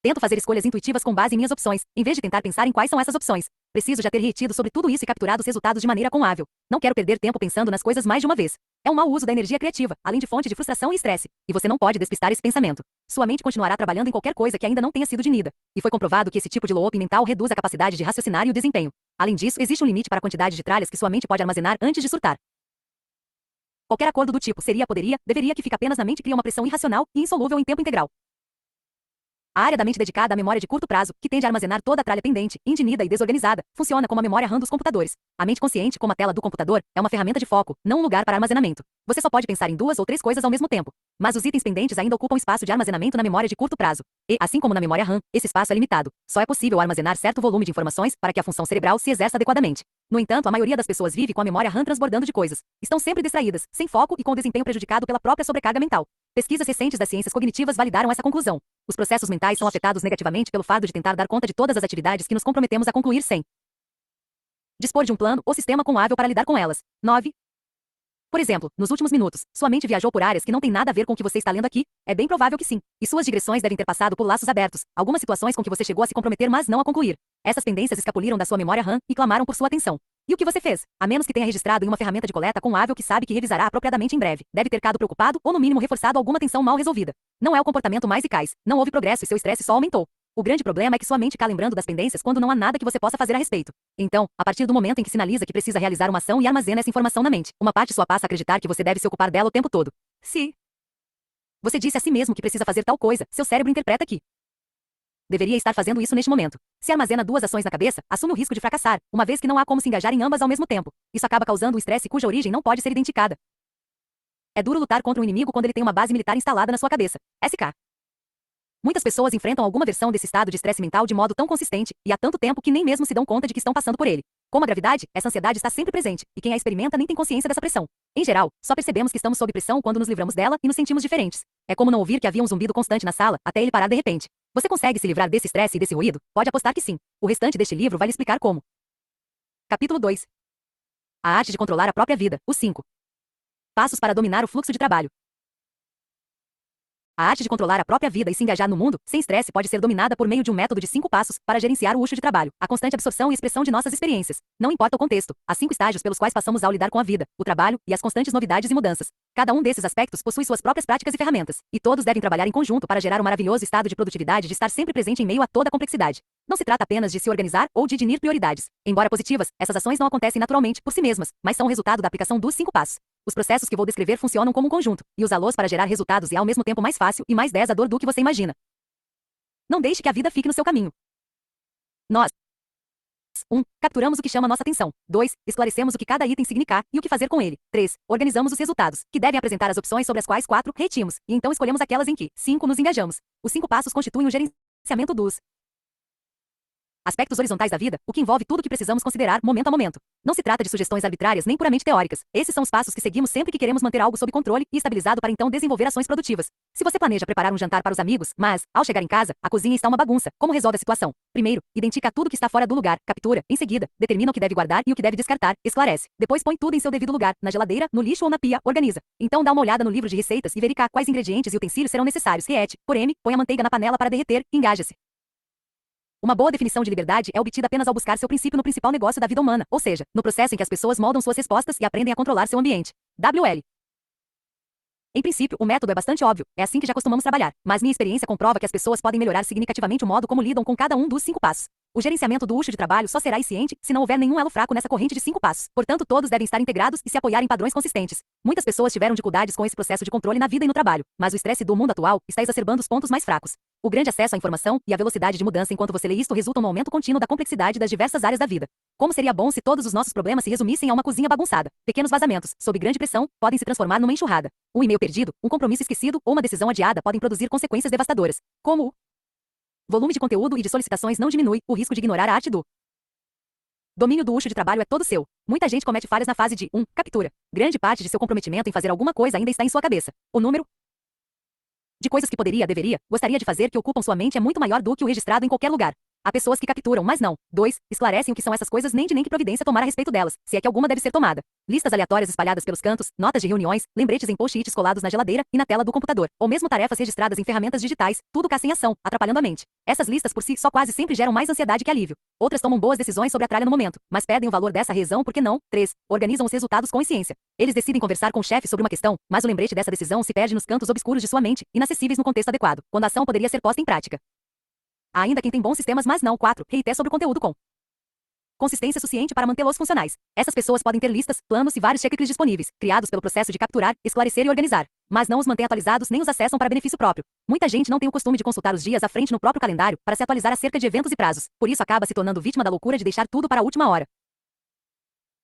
Tento fazer escolhas intuitivas com base em minhas opções, em vez de tentar pensar em quais são essas opções. Preciso já ter retido sobre tudo isso e capturado os resultados de maneira conhábil. Não quero perder tempo pensando nas coisas mais de uma vez. É um mau uso da energia criativa, além de fonte de frustração e estresse. E você não pode despistar esse pensamento. Sua mente continuará trabalhando em qualquer coisa que ainda não tenha sido dinida. E foi comprovado que esse tipo de looping mental reduz a capacidade de raciocinar e o desempenho. Além disso, existe um limite para a quantidade de tralhas que sua mente pode armazenar antes de surtar. Qualquer acordo do tipo seria, poderia, deveria que fica apenas na mente cria uma pressão irracional e insolúvel em tempo integral. A área da mente dedicada à memória de curto prazo, que tende a armazenar toda a tralha pendente, indinida e desorganizada, funciona como a memória RAM dos computadores. A mente consciente, como a tela do computador, é uma ferramenta de foco, não um lugar para armazenamento. Você só pode pensar em duas ou três coisas ao mesmo tempo. Mas os itens pendentes ainda ocupam espaço de armazenamento na memória de curto prazo. E, assim como na memória RAM, esse espaço é limitado. Só é possível armazenar certo volume de informações para que a função cerebral se exerça adequadamente. No entanto, a maioria das pessoas vive com a memória RAM transbordando de coisas. Estão sempre distraídas, sem foco e com o desempenho prejudicado pela própria sobrecarga mental. Pesquisas recentes das ciências cognitivas validaram essa conclusão. Os processos mentais são afetados negativamente pelo fardo de tentar dar conta de todas as atividades que nos comprometemos a concluir sem dispor de um plano ou sistema conhábil para lidar com elas. 9. Por exemplo, nos últimos minutos, sua mente viajou por áreas que não têm nada a ver com o que você está lendo aqui? É bem provável que sim. E suas digressões devem ter passado por laços abertos, algumas situações com que você chegou a se comprometer mas não a concluir. Essas pendências escapuliram da sua memória RAM e clamaram por sua atenção. E o que você fez? A menos que tenha registrado em uma ferramenta de coleta conhábil que sabe que revisará apropriadamente em breve. Deve ter ficado preocupado ou no mínimo reforçado alguma tensão mal resolvida. Não é o comportamento mais eficaz. Não houve progresso e seu estresse só aumentou. O grande problema é que sua mente está lembrando das pendências quando não há nada que você possa fazer a respeito. Então, a partir do momento em que sinaliza que precisa realizar uma ação e armazena essa informação na mente, uma parte sua passa a acreditar que você deve se ocupar dela o tempo todo. Se você disse a si mesmo que precisa fazer tal coisa, seu cérebro interpreta que deveria estar fazendo isso neste momento. Se armazena duas ações na cabeça, assume o risco de fracassar, uma vez que não há como se engajar em ambas ao mesmo tempo. Isso acaba causando um estresse cuja origem não pode ser identificada. É duro lutar contra um inimigo quando ele tem uma base militar instalada na sua cabeça. SK. Muitas pessoas enfrentam alguma versão desse estado de estresse mental de modo tão consistente, e há tanto tempo que nem mesmo se dão conta de que estão passando por ele. Como a gravidade, essa ansiedade está sempre presente, e quem a experimenta nem tem consciência dessa pressão. Em geral, só percebemos que estamos sob pressão quando nos livramos dela e nos sentimos diferentes. É como não ouvir que havia um zumbido constante na sala, até ele parar de repente. Você consegue se livrar desse estresse e desse ruído? Pode apostar que sim. O restante deste livro vai lhe explicar como. Capítulo 2. A arte de controlar a própria vida. Os 5 passos para dominar o fluxo de trabalho. A arte de controlar a própria vida e se engajar no mundo, sem estresse, pode ser dominada por meio de um método de 5 passos para gerenciar o eixo de trabalho, a constante absorção e expressão de nossas experiências. Não importa o contexto, há 5 estágios pelos quais passamos ao lidar com a vida, o trabalho e as constantes novidades e mudanças. Cada um desses aspectos possui suas próprias práticas e ferramentas, e todos devem trabalhar em conjunto para gerar um maravilhoso estado de produtividade de estar sempre presente em meio a toda a complexidade. Não se trata apenas de se organizar ou de definir prioridades. Embora positivas, essas ações não acontecem naturalmente por si mesmas, mas são o resultado da aplicação dos 5 passos. Os processos que vou descrever funcionam como um conjunto, e usá-los para gerar resultados é ao mesmo tempo mais fácil e mais desafiador do que você imagina. Não deixe que a vida fique no seu caminho. Nós 1. Capturamos o que chama nossa atenção. 2. Esclarecemos o que cada item significa e o que fazer com ele. 3. Organizamos os resultados, que devem apresentar as opções sobre as quais 4. Retimos, e então escolhemos aquelas em que 5. Nos engajamos. Os 5 passos constituem o gerenciamento dos Aspectos horizontais da vida, o que envolve tudo o que precisamos considerar momento a momento. Não se trata de sugestões arbitrárias nem puramente teóricas. Esses são os passos que seguimos sempre que queremos manter algo sob controle e estabilizado para então desenvolver ações produtivas. Se você planeja preparar um jantar para os amigos, mas, ao chegar em casa, a cozinha está uma bagunça, como resolve a situação? Primeiro, identifica tudo que está fora do lugar, captura. Em seguida, determina o que deve guardar e o que deve descartar, esclarece. Depois põe tudo em seu devido lugar, na geladeira, no lixo ou na pia, organiza. Então dá uma olhada no livro de receitas e verifica quais ingredientes e utensílios serão necessários. Reete, porém, põe a manteiga na panela para derreter, engaja-se. Uma boa definição de liberdade é obtida apenas ao buscar seu princípio no principal negócio da vida humana, ou seja, no processo em que as pessoas moldam suas respostas e aprendem a controlar seu ambiente. WL. Em princípio, o método é bastante óbvio, é assim que já costumamos trabalhar, mas minha experiência comprova que as pessoas podem melhorar significativamente o modo como lidam com cada um dos 5 passos. O gerenciamento do eixo de trabalho só será eficiente se não houver nenhum elo fraco nessa corrente de 5 passos. Portanto, todos devem estar integrados e se apoiar em padrões consistentes. Muitas pessoas tiveram dificuldades com esse processo de controle na vida e no trabalho, mas o estresse do mundo atual está exacerbando os pontos mais fracos. O grande acesso à informação e a velocidade de mudança enquanto você lê isto resultam no aumento contínuo da complexidade das diversas áreas da vida. Como seria bom se todos os nossos problemas se resumissem a uma cozinha bagunçada? Pequenos vazamentos, sob grande pressão, podem se transformar numa enxurrada. Um e-mail perdido, um compromisso esquecido ou uma decisão adiada podem produzir consequências devastadoras, como o volume de conteúdo e de solicitações não diminui o risco de ignorar a arte do domínio do eixo de trabalho é todo seu. Muita gente comete falhas na fase de captura. Grande parte de seu comprometimento em fazer alguma coisa ainda está em sua cabeça. O número de coisas que poderia, deveria, gostaria de fazer que ocupam sua mente é muito maior do que o registrado em qualquer lugar. Há pessoas que capturam, mas não. 2. Esclarecem o que são essas coisas nem que providência tomar a respeito delas, se é que alguma deve ser tomada. Listas aleatórias espalhadas pelos cantos, notas de reuniões, lembretes em post-its colados na geladeira e na tela do computador, ou mesmo tarefas registradas em ferramentas digitais, tudo cá sem ação, atrapalhando a mente. Essas listas por si só quase sempre geram mais ansiedade que alívio. Outras tomam boas decisões sobre a tralha no momento, mas perdem o valor dessa razão porque não. 3. Organizam os resultados com eficiência. Eles decidem conversar com o chefe sobre uma questão, mas o lembrete dessa decisão se perde nos cantos obscuros de sua mente, inacessíveis no contexto adequado, quando a ação poderia ser posta em prática. Há ainda quem tem bons sistemas, mas não. 4. Reiter sobre o conteúdo com consistência suficiente para mantê-los funcionais. Essas pessoas podem ter listas, planos e vários checklists disponíveis, criados pelo processo de capturar, esclarecer e organizar, mas não os mantêm atualizados nem os acessam para benefício próprio. Muita gente não tem o costume de consultar os dias à frente no próprio calendário para se atualizar acerca de eventos e prazos, por isso acaba se tornando vítima da loucura de deixar tudo para a última hora.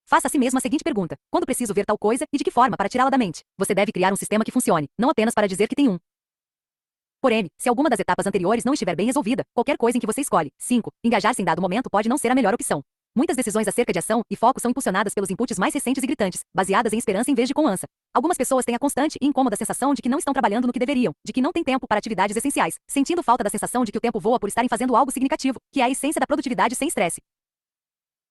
Faça a si mesmo a seguinte pergunta: quando preciso ver tal coisa e de que forma para tirá-la da mente? Você deve criar um sistema que funcione, não apenas para dizer que tem um. Porém, se alguma das etapas anteriores não estiver bem resolvida, qualquer coisa em que você escolhe. 5. Engajar-se em dado momento pode não ser a melhor opção. Muitas decisões acerca de ação e foco são impulsionadas pelos inputs mais recentes e gritantes, baseadas em esperança em vez de confiança. Algumas pessoas têm a constante e incômoda sensação de que não estão trabalhando no que deveriam, de que não têm tempo para atividades essenciais, sentindo falta da sensação de que o tempo voa por estarem fazendo algo significativo, que é a essência da produtividade sem estresse.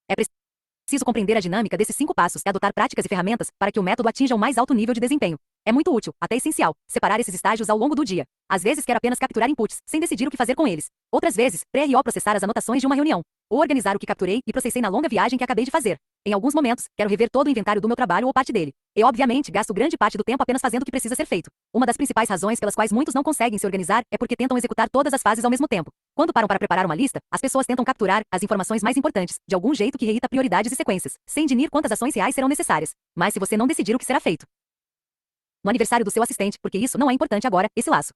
É preciso compreender a dinâmica desses 5 passos e adotar práticas e ferramentas para que o método atinja o mais alto nível de desempenho. É muito útil, até essencial, separar esses estágios ao longo do dia. Às vezes quero apenas capturar inputs, sem decidir o que fazer com eles. Outras vezes, processar as anotações de uma reunião. Ou organizar o que capturei e processei na longa viagem que acabei de fazer. Em alguns momentos, quero rever todo o inventário do meu trabalho ou parte dele. E, obviamente, gasto grande parte do tempo apenas fazendo o que precisa ser feito. Uma das principais razões pelas quais muitos não conseguem se organizar é porque tentam executar todas as fases ao mesmo tempo. Quando param para preparar uma lista, as pessoas tentam capturar as informações mais importantes, de algum jeito que reita prioridades e sequências, sem definir quantas ações reais serão necessárias. Mas se você não decidir o que será feito no aniversário do seu assistente, porque isso não é importante agora, esse laço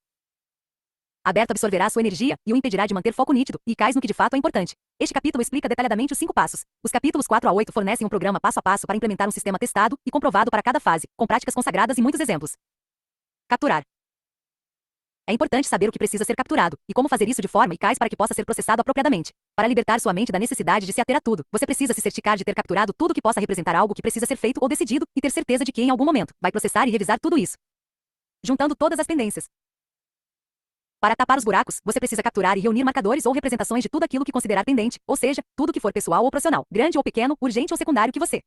aberto absorverá sua energia e o impedirá de manter foco nítido e cais no que de fato é importante. Este capítulo explica detalhadamente os 5 passos. Os capítulos 4 a 8 fornecem um programa passo a passo para implementar um sistema testado e comprovado para cada fase, com práticas consagradas e muitos exemplos. Capturar. É importante saber o que precisa ser capturado e como fazer isso de forma eficaz para que possa ser processado apropriadamente. Para libertar sua mente da necessidade de se ater a tudo, você precisa se certificar de ter capturado tudo que possa representar algo que precisa ser feito ou decidido e ter certeza de que em algum momento vai processar e revisar tudo isso, juntando todas as pendências. Para tapar os buracos, você precisa capturar e reunir marcadores ou representações de tudo aquilo que considerar pendente, ou seja, tudo que for pessoal ou profissional, grande ou pequeno, urgente ou secundário que você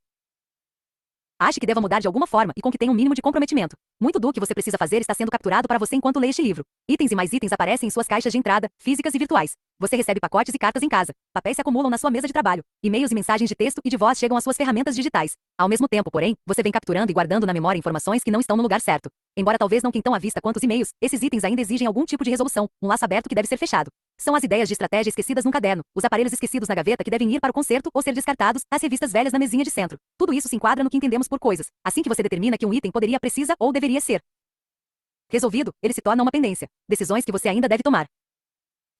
ache que deva mudar de alguma forma e com que tenha um mínimo de comprometimento. Muito do que você precisa fazer está sendo capturado para você enquanto lê este livro. Itens e mais itens aparecem em suas caixas de entrada, físicas e virtuais. Você recebe pacotes e cartas em casa. Papéis se acumulam na sua mesa de trabalho. E-mails e mensagens de texto e de voz chegam às suas ferramentas digitais. Ao mesmo tempo, porém, você vem capturando e guardando na memória informações que não estão no lugar certo. Embora talvez não quem tão à vista quanto os e-mails, esses itens ainda exigem algum tipo de resolução, um laço aberto que deve ser fechado. São as ideias de estratégia esquecidas num caderno, os aparelhos esquecidos na gaveta que devem ir para o concerto ou ser descartados, as revistas velhas na mesinha de centro. Tudo isso se enquadra no que entendemos por coisas. Assim que você determina que um item poderia, precisa ou deveria ser resolvido, ele se torna uma pendência. Decisões que você ainda deve tomar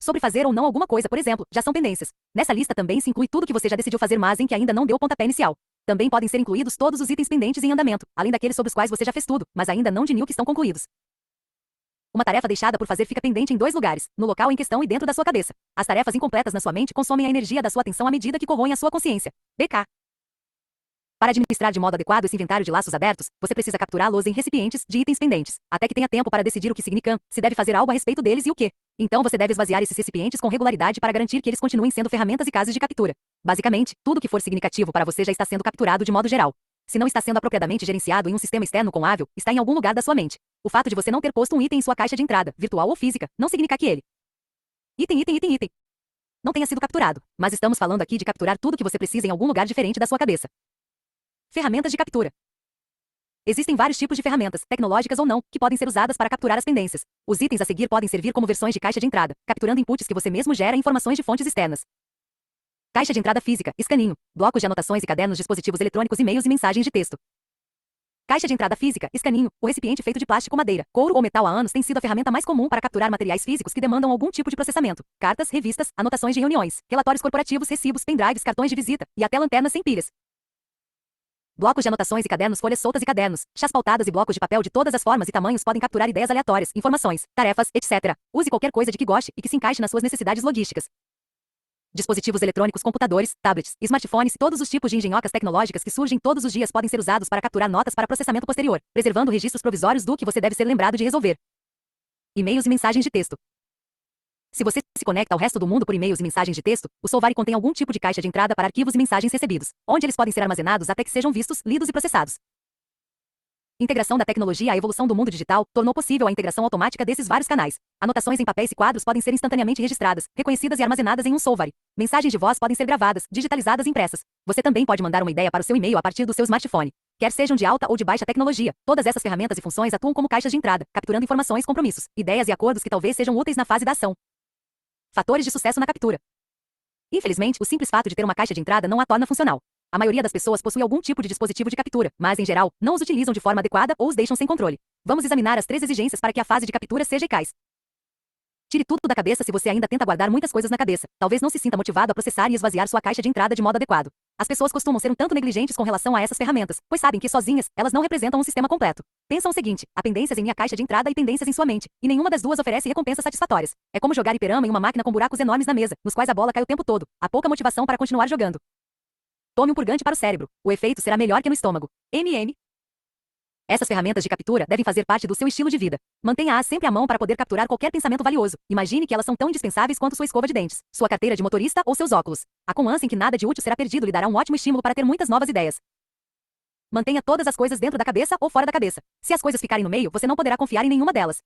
sobre fazer ou não alguma coisa, por exemplo, já são pendências. Nessa lista também se inclui tudo que você já decidiu fazer, mas em que ainda não deu o pontapé inicial. Também podem ser incluídos todos os itens pendentes em andamento, além daqueles sobre os quais você já fez tudo, mas ainda não definiu que estão concluídos. Uma tarefa deixada por fazer fica pendente em dois lugares, no local em questão e dentro da sua cabeça. As tarefas incompletas na sua mente consomem a energia da sua atenção à medida que corroem a sua consciência. BK. Para administrar de modo adequado esse inventário de laços abertos, você precisa capturá-los em recipientes de itens pendentes, até que tenha tempo para decidir o que significam, se deve fazer algo a respeito deles e o que. Então você deve esvaziar esses recipientes com regularidade para garantir que eles continuem sendo ferramentas e cases de captura. Basicamente, tudo que for significativo para você já está sendo capturado de modo geral. Se não está sendo apropriadamente gerenciado em um sistema externo conlável, está em algum lugar da sua mente. O fato de você não ter posto um item em sua caixa de entrada, virtual ou física, não significa que ele item não tenha sido capturado, mas estamos falando aqui de capturar tudo que você precisa em algum lugar diferente da sua cabeça. Ferramentas de captura. Existem vários tipos de ferramentas, tecnológicas ou não, que podem ser usadas para capturar as pendências. Os itens a seguir podem servir como versões de caixa de entrada, capturando inputs que você mesmo gera e informações de fontes externas. Caixa de entrada física, escaninho, blocos de anotações e cadernos, dispositivos eletrônicos, e-mails e mensagens de texto. Caixa de entrada física, escaninho, o recipiente feito de plástico, madeira, couro ou metal há anos tem sido a ferramenta mais comum para capturar materiais físicos que demandam algum tipo de processamento. Cartas, revistas, anotações de reuniões, relatórios corporativos, recibos, pendrives, cartões de visita, e até lanternas sem pilhas. Blocos de anotações e cadernos, folhas soltas e cadernos, chás pautadas e blocos de papel de todas as formas e tamanhos podem capturar ideias aleatórias, informações, tarefas, etc. Use qualquer coisa de que goste e que se encaixe nas suas necessidades logísticas. Dispositivos eletrônicos, computadores, tablets, smartphones e todos os tipos de engenhocas tecnológicas que surgem todos os dias podem ser usados para capturar notas para processamento posterior, preservando registros provisórios do que você deve ser lembrado de resolver. E-mails e mensagens de texto. Se você se conecta ao resto do mundo por e-mails e mensagens de texto, o Solvari contém algum tipo de caixa de entrada para arquivos e mensagens recebidos, onde eles podem ser armazenados até que sejam vistos, lidos e processados. Integração da tecnologia. A evolução do mundo digital tornou possível a integração automática desses vários canais. Anotações em papéis e quadros podem ser instantaneamente registradas, reconhecidas e armazenadas em um Solvari. Mensagens de voz podem ser gravadas, digitalizadas e impressas. Você também pode mandar uma ideia para o seu e-mail a partir do seu smartphone. Quer sejam de alta ou de baixa tecnologia, todas essas ferramentas e funções atuam como caixas de entrada, capturando informações, compromissos, ideias e acordos que talvez sejam úteis na fase da ação. Fatores de sucesso na captura. Infelizmente, o simples fato de ter uma caixa de entrada não a torna funcional. A maioria das pessoas possui algum tipo de dispositivo de captura, mas, em geral, não os utilizam de forma adequada ou os deixam sem controle. Vamos examinar as 3 exigências para que a fase de captura seja eficaz. Tire tudo da cabeça. Se você ainda tenta guardar muitas coisas na cabeça, talvez não se sinta motivado a processar e esvaziar sua caixa de entrada de modo adequado. As pessoas costumam ser um tanto negligentes com relação a essas ferramentas, pois sabem que, sozinhas, elas não representam um sistema completo. Pensam o seguinte: há pendências em minha caixa de entrada e pendências em sua mente, e nenhuma das duas oferece recompensas satisfatórias. É como jogar hiperama em uma máquina com buracos enormes na mesa, nos quais a bola cai o tempo todo. Há pouca motivação para continuar jogando. Tome um purgante para o cérebro. O efeito será melhor que no estômago. MM. Essas ferramentas de captura devem fazer parte do seu estilo de vida. Mantenha-as sempre à mão para poder capturar qualquer pensamento valioso. Imagine que elas são tão indispensáveis quanto sua escova de dentes, sua carteira de motorista ou seus óculos. A confiança em que nada de útil será perdido lhe dará um ótimo estímulo para ter muitas novas ideias. Mantenha todas as coisas dentro da cabeça ou fora da cabeça. Se as coisas ficarem no meio, você não poderá confiar em nenhuma delas.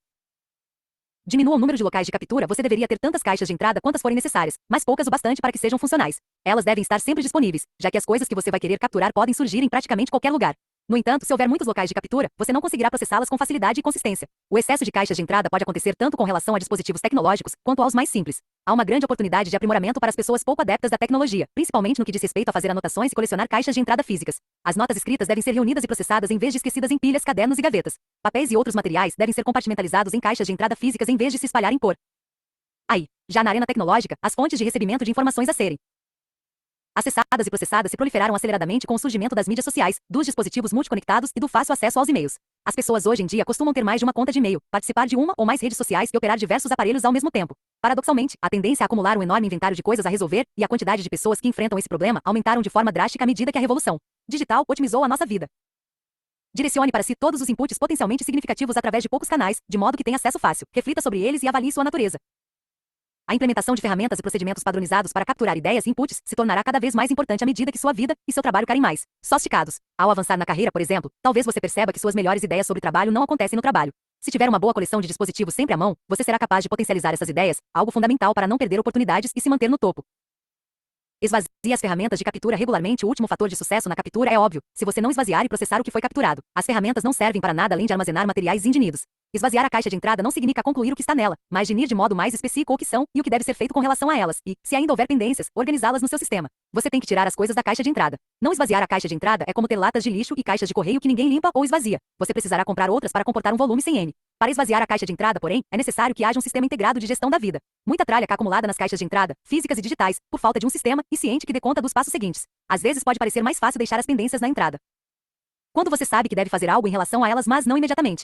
Diminua o número de locais de captura. Você deveria ter tantas caixas de entrada quantas forem necessárias, mas poucas o bastante para que sejam funcionais. Elas devem estar sempre disponíveis, já que as coisas que você vai querer capturar podem surgir em praticamente qualquer lugar. No entanto, se houver muitos locais de captura, você não conseguirá processá-las com facilidade e consistência. O excesso de caixas de entrada pode acontecer tanto com relação a dispositivos tecnológicos, quanto aos mais simples. Há uma grande oportunidade de aprimoramento para as pessoas pouco adeptas da tecnologia, principalmente no que diz respeito a fazer anotações e colecionar caixas de entrada físicas. As notas escritas devem ser reunidas e processadas em vez de esquecidas em pilhas, cadernos e gavetas. Papéis e outros materiais devem ser compartimentalizados em caixas de entrada físicas em vez de se espalharem por aí. Já na arena tecnológica, as fontes de recebimento de informações a serem acessadas e processadas se proliferaram aceleradamente com o surgimento das mídias sociais, dos dispositivos multiconectados e do fácil acesso aos e-mails. As pessoas hoje em dia costumam ter mais de uma conta de e-mail, participar de uma ou mais redes sociais e operar diversos aparelhos ao mesmo tempo. Paradoxalmente, a tendência a acumular um enorme inventário de coisas a resolver e a quantidade de pessoas que enfrentam esse problema aumentaram de forma drástica à medida que a revolução digital otimizou a nossa vida. Direcione para si todos os inputs potencialmente significativos através de poucos canais, de modo que tenha acesso fácil. Reflita sobre eles e avalie sua natureza. A implementação de ferramentas e procedimentos padronizados para capturar ideias e inputs se tornará cada vez mais importante à medida que sua vida e seu trabalho ficarem mais sofisticados. Ao avançar na carreira, por exemplo, talvez você perceba que suas melhores ideias sobre trabalho não acontecem no trabalho. Se tiver uma boa coleção de dispositivos sempre à mão, você será capaz de potencializar essas ideias, algo fundamental para não perder oportunidades e se manter no topo. Esvazie as ferramentas de captura regularmente. O último fator de sucesso na captura é óbvio: se você não esvaziar e processar o que foi capturado, as ferramentas não servem para nada além de armazenar materiais indefinidos. Esvaziar a caixa de entrada não significa concluir o que está nela, mas definir de modo mais específico o que são e o que deve ser feito com relação a elas, e, se ainda houver pendências, organizá-las no seu sistema. Você tem que tirar as coisas da caixa de entrada. Não esvaziar a caixa de entrada é como ter latas de lixo e caixas de correio que ninguém limpa ou esvazia. Você precisará comprar outras para comportar um volume sem N. Para esvaziar a caixa de entrada, porém, é necessário que haja um sistema integrado de gestão da vida. Muita tralha cá acumulada nas caixas de entrada, físicas e digitais, por falta de um sistema e ciente que dê conta dos passos seguintes. Às vezes pode parecer mais fácil deixar as pendências na entrada, quando você sabe que deve fazer algo em relação a elas, mas não imediatamente.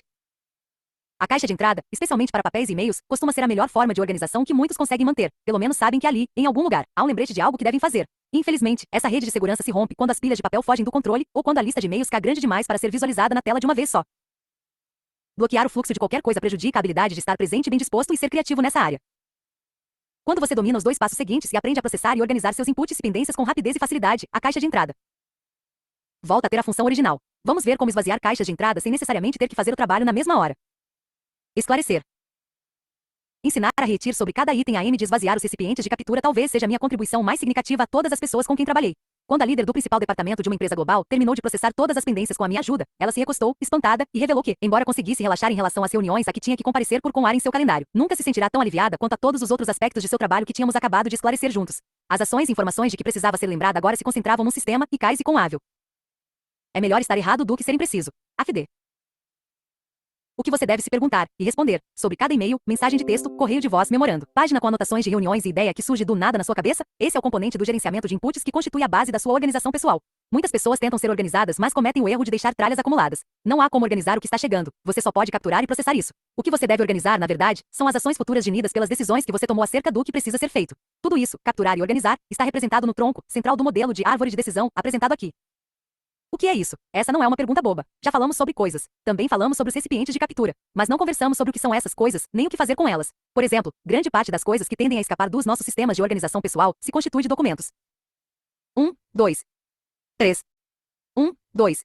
A caixa de entrada, especialmente para papéis e e-mails, costuma ser a melhor forma de organização que muitos conseguem manter. Pelo menos sabem que ali, em algum lugar, há um lembrete de algo que devem fazer. Infelizmente, essa rede de segurança se rompe quando as pilhas de papel fogem do controle ou quando a lista de e-mails fica grande demais para ser visualizada na tela de uma vez só. Bloquear o fluxo de qualquer coisa prejudica a habilidade de estar presente e bem disposto e ser criativo nessa área. Quando você domina os 2 passos seguintes e aprende a processar e organizar seus inputs e pendências com rapidez e facilidade, a caixa de entrada volta a ter a função original. Vamos ver como esvaziar caixas de entrada sem necessariamente ter que fazer o trabalho na mesma hora. Esclarecer. Ensinar a Rietir sobre cada item AM de esvaziar os recipientes de captura talvez seja minha contribuição mais significativa a todas as pessoas com quem trabalhei. Quando a líder do principal departamento de uma empresa global terminou de processar todas as pendências com a minha ajuda, ela se recostou, espantada, e revelou que, embora conseguisse relaxar em relação às reuniões a que tinha que comparecer por com ar em seu calendário, nunca se sentirá tão aliviada quanto a todos os outros aspectos de seu trabalho que tínhamos acabado de esclarecer juntos. As ações e informações de que precisava ser lembrada agora se concentravam num sistema eficaz e confiável. É melhor estar errado do que ser impreciso. AFD. O que você deve se perguntar e responder sobre cada e-mail, mensagem de texto, correio de voz, memorando, página com anotações de reuniões e ideia que surge do nada na sua cabeça? Esse é o componente do gerenciamento de inputs que constitui a base da sua organização pessoal. Muitas pessoas tentam ser organizadas, mas cometem o erro de deixar tralhas acumuladas. Não há como organizar o que está chegando. Você só pode capturar e processar isso. O que você deve organizar, na verdade, são as ações futuras genidas pelas decisões que você tomou acerca do que precisa ser feito. Tudo isso, capturar e organizar, está representado no tronco central do modelo de árvore de decisão apresentado aqui. O que é isso? Essa não é uma pergunta boba. Já falamos sobre coisas. Também falamos sobre os recipientes de captura. Mas não conversamos sobre o que são essas coisas, nem o que fazer com elas. Por exemplo, grande parte das coisas que tendem a escapar dos nossos sistemas de organização pessoal se constitui de documentos. 1, 2, 3. 1, 2.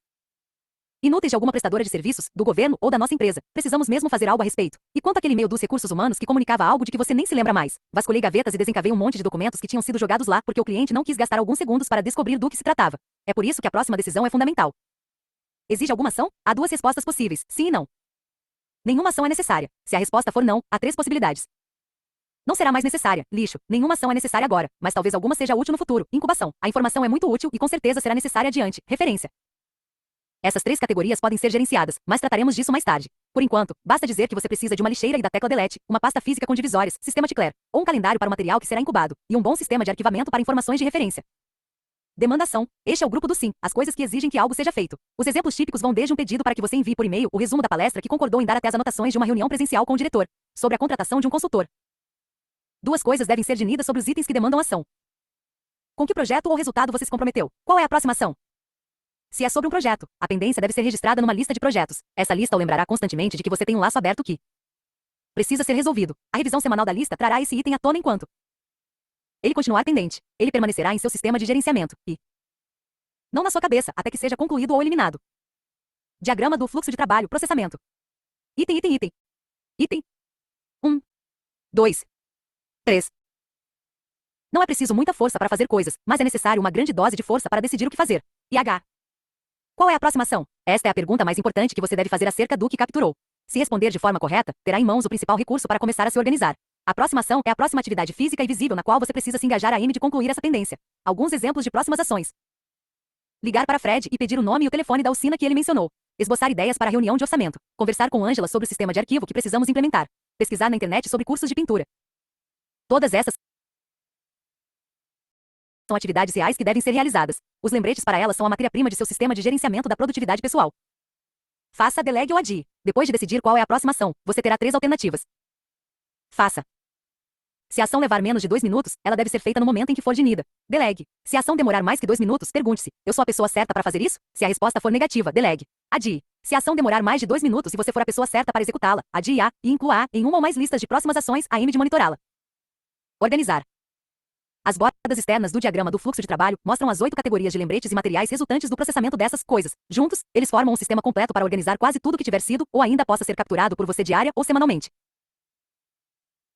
Inúteis de alguma prestadora de serviços, do governo ou da nossa empresa. Precisamos mesmo fazer algo a respeito. E quanto àquele e-mail dos recursos humanos que comunicava algo de que você nem se lembra mais? Vasculhei gavetas e desencavei um monte de documentos que tinham sido jogados lá porque o cliente não quis gastar alguns segundos para descobrir do que se tratava. É por isso que a próxima decisão é fundamental. Exige alguma ação? Há 2 respostas possíveis, sim e não. Nenhuma ação é necessária. Se a resposta for não, há 3 possibilidades. Não será mais necessária, lixo. Nenhuma ação é necessária agora, mas talvez alguma seja útil no futuro. Incubação. A informação é muito útil e com certeza será necessária adiante. Referência. Essas 3 categorias podem ser gerenciadas, mas trataremos disso mais tarde. Por enquanto, basta dizer que você precisa de uma lixeira e da tecla delete, uma pasta física com divisórias, sistema Ticler, ou um calendário para o material que será incubado, e um bom sistema de arquivamento para informações de referência. Demandação. Este é o grupo do sim, as coisas que exigem que algo seja feito. Os exemplos típicos vão desde um pedido para que você envie por e-mail o resumo da palestra que concordou em dar até as anotações de uma reunião presencial com o diretor, sobre a contratação de um consultor. 2 coisas devem ser definidas sobre os itens que demandam ação. Com que projeto ou resultado você se comprometeu? Qual é a próxima ação? Se é sobre um projeto, a pendência deve ser registrada numa lista de projetos. Essa lista o lembrará constantemente de que você tem um laço aberto que precisa ser resolvido. A revisão semanal da lista trará esse item à tona enquanto ele continuar pendente. Ele permanecerá em seu sistema de gerenciamento e não na sua cabeça, até que seja concluído ou eliminado. Diagrama do fluxo de trabalho, processamento. Item, item, item. Item. 1, 2, 3. Não é preciso muita força para fazer coisas, mas é necessário uma grande dose de força para decidir o que fazer. IH. Qual é a próxima ação? Esta é a pergunta mais importante que você deve fazer acerca do que capturou. Se responder de forma correta, terá em mãos o principal recurso para começar a se organizar. A próxima ação é a próxima atividade física e visível na qual você precisa se engajar a de concluir essa pendência. Alguns exemplos de próximas ações. Ligar para Fred e pedir o nome e o telefone da usina que ele mencionou. Esboçar ideias para a reunião de orçamento. Conversar com Ângela sobre o sistema de arquivo que precisamos implementar. Pesquisar na internet sobre cursos de pintura. Todas essas são atividades reais que devem ser realizadas. Os lembretes para elas são a matéria-prima de seu sistema de gerenciamento da produtividade pessoal. Faça, delegue ou adie. Depois de decidir qual é a próxima ação, você terá 3 alternativas. Faça. Se a ação levar menos de 2 minutos, ela deve ser feita no momento em que for definida. Delegue. Se a ação demorar mais que 2 minutos, pergunte-se: eu sou a pessoa certa para fazer isso? Se a resposta for negativa, delegue. Adie. Se a ação demorar mais de 2 minutos e você for a pessoa certa para executá-la, adie-a e inclua-a em uma ou mais listas de próximas ações a de monitorá-la. Organizar. As bordas externas do diagrama do fluxo de trabalho mostram as 8 categorias de lembretes e materiais resultantes do processamento dessas coisas. Juntos, eles formam um sistema completo para organizar quase tudo que tiver sido ou ainda possa ser capturado por você diária ou semanalmente.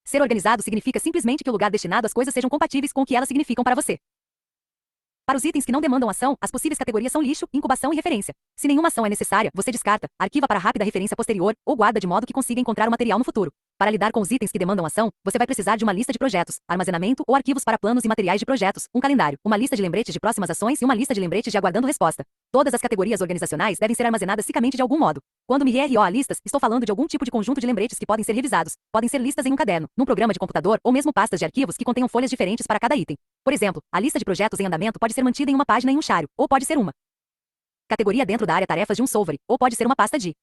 Ser organizado significa simplesmente que o lugar destinado às coisas sejam compatíveis com o que elas significam para você. Para os itens que não demandam ação, as possíveis categorias são lixo, incubação e referência. Se nenhuma ação é necessária, você descarta, arquiva para rápida referência posterior ou guarda de modo que consiga encontrar o material no futuro. Para lidar com os itens que demandam ação, você vai precisar de uma lista de projetos, armazenamento ou arquivos para planos e materiais de projetos, um calendário, uma lista de lembretes de próximas ações e uma lista de lembretes de aguardando resposta. Todas as categorias organizacionais devem ser armazenadas sicamente de algum modo. Quando me RO a listas, estou falando de algum tipo de conjunto de lembretes que podem ser revisados. Podem ser listas em um caderno, num programa de computador ou mesmo pastas de arquivos que contenham folhas diferentes para cada item. Por exemplo, a lista de projetos em andamento pode ser mantida em uma página em um charo, ou pode ser uma categoria dentro da área tarefas de um solver, ou pode ser uma pasta de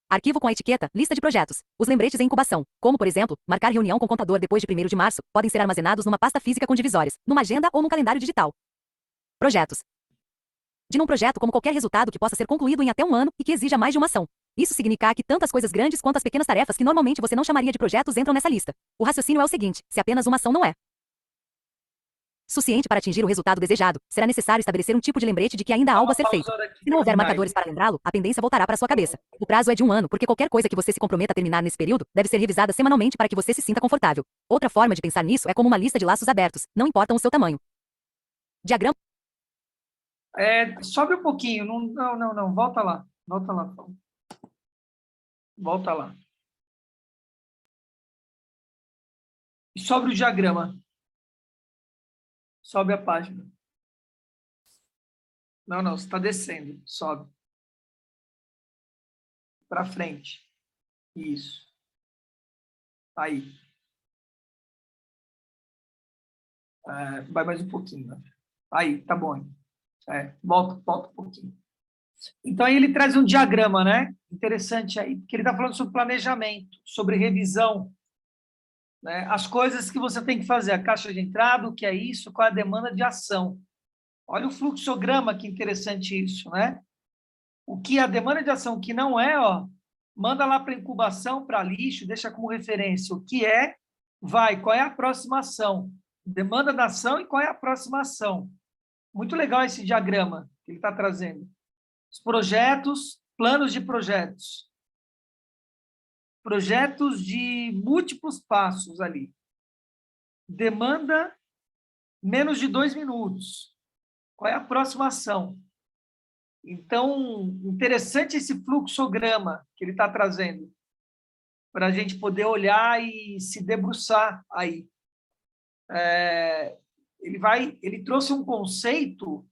Arquivo com a etiqueta lista de projetos. Os lembretes em incubação, como por exemplo, marcar reunião com o contador depois de 1º de março, podem ser armazenados numa pasta física com divisórias, numa agenda ou num calendário digital. Projetos. De num projeto como qualquer resultado que possa ser concluído em até um ano e que exija mais de uma ação. Isso significa que tanto as coisas grandes quanto as pequenas tarefas que normalmente você não chamaria de projetos entram nessa lista. O raciocínio é o seguinte: se apenas uma ação não é suficiente para atingir o resultado desejado, será necessário estabelecer um tipo de lembrete de que ainda há Dá algo uma a ser feito. pausada aqui Se não para houver mim, marcadores para lembrá-lo, a pendência voltará para sua cabeça. O prazo é de um ano, porque qualquer coisa que você se comprometa a terminar nesse período deve ser revisada semanalmente para que você se sinta confortável. Outra forma de pensar nisso é como uma lista de laços abertos, não importam o seu tamanho. Diagrama. Sobe um pouquinho. Não. Volta lá. Volta lá. Volta lá. E sobre o diagrama. Sobe a página. Não, você está descendo. Sobe. Para frente. Isso. Aí. Vai mais um pouquinho. Né? Aí, tá bom. Volta um pouquinho. Então, aí ele traz um diagrama, né? Interessante aí, porque ele está falando sobre planejamento, sobre revisão, né? As coisas que você tem que fazer, a caixa de entrada, o que é isso, qual é a demanda de ação. Olha o fluxograma, que interessante isso, né? O que é a demanda de ação, que não é, ó, manda lá para incubação, para lixo, deixa como referência. O que é, vai, qual é a próxima ação? Demanda da ação e qual é a próxima ação. Muito legal esse diagrama que ele está trazendo. Os projetos, planos de projetos. Projetos de múltiplos passos ali. Demanda menos de 2 minutos. Qual é a próxima ação? Então, interessante esse fluxograma que ele está trazendo, para a gente poder olhar e se debruçar aí. Ele trouxe um conceito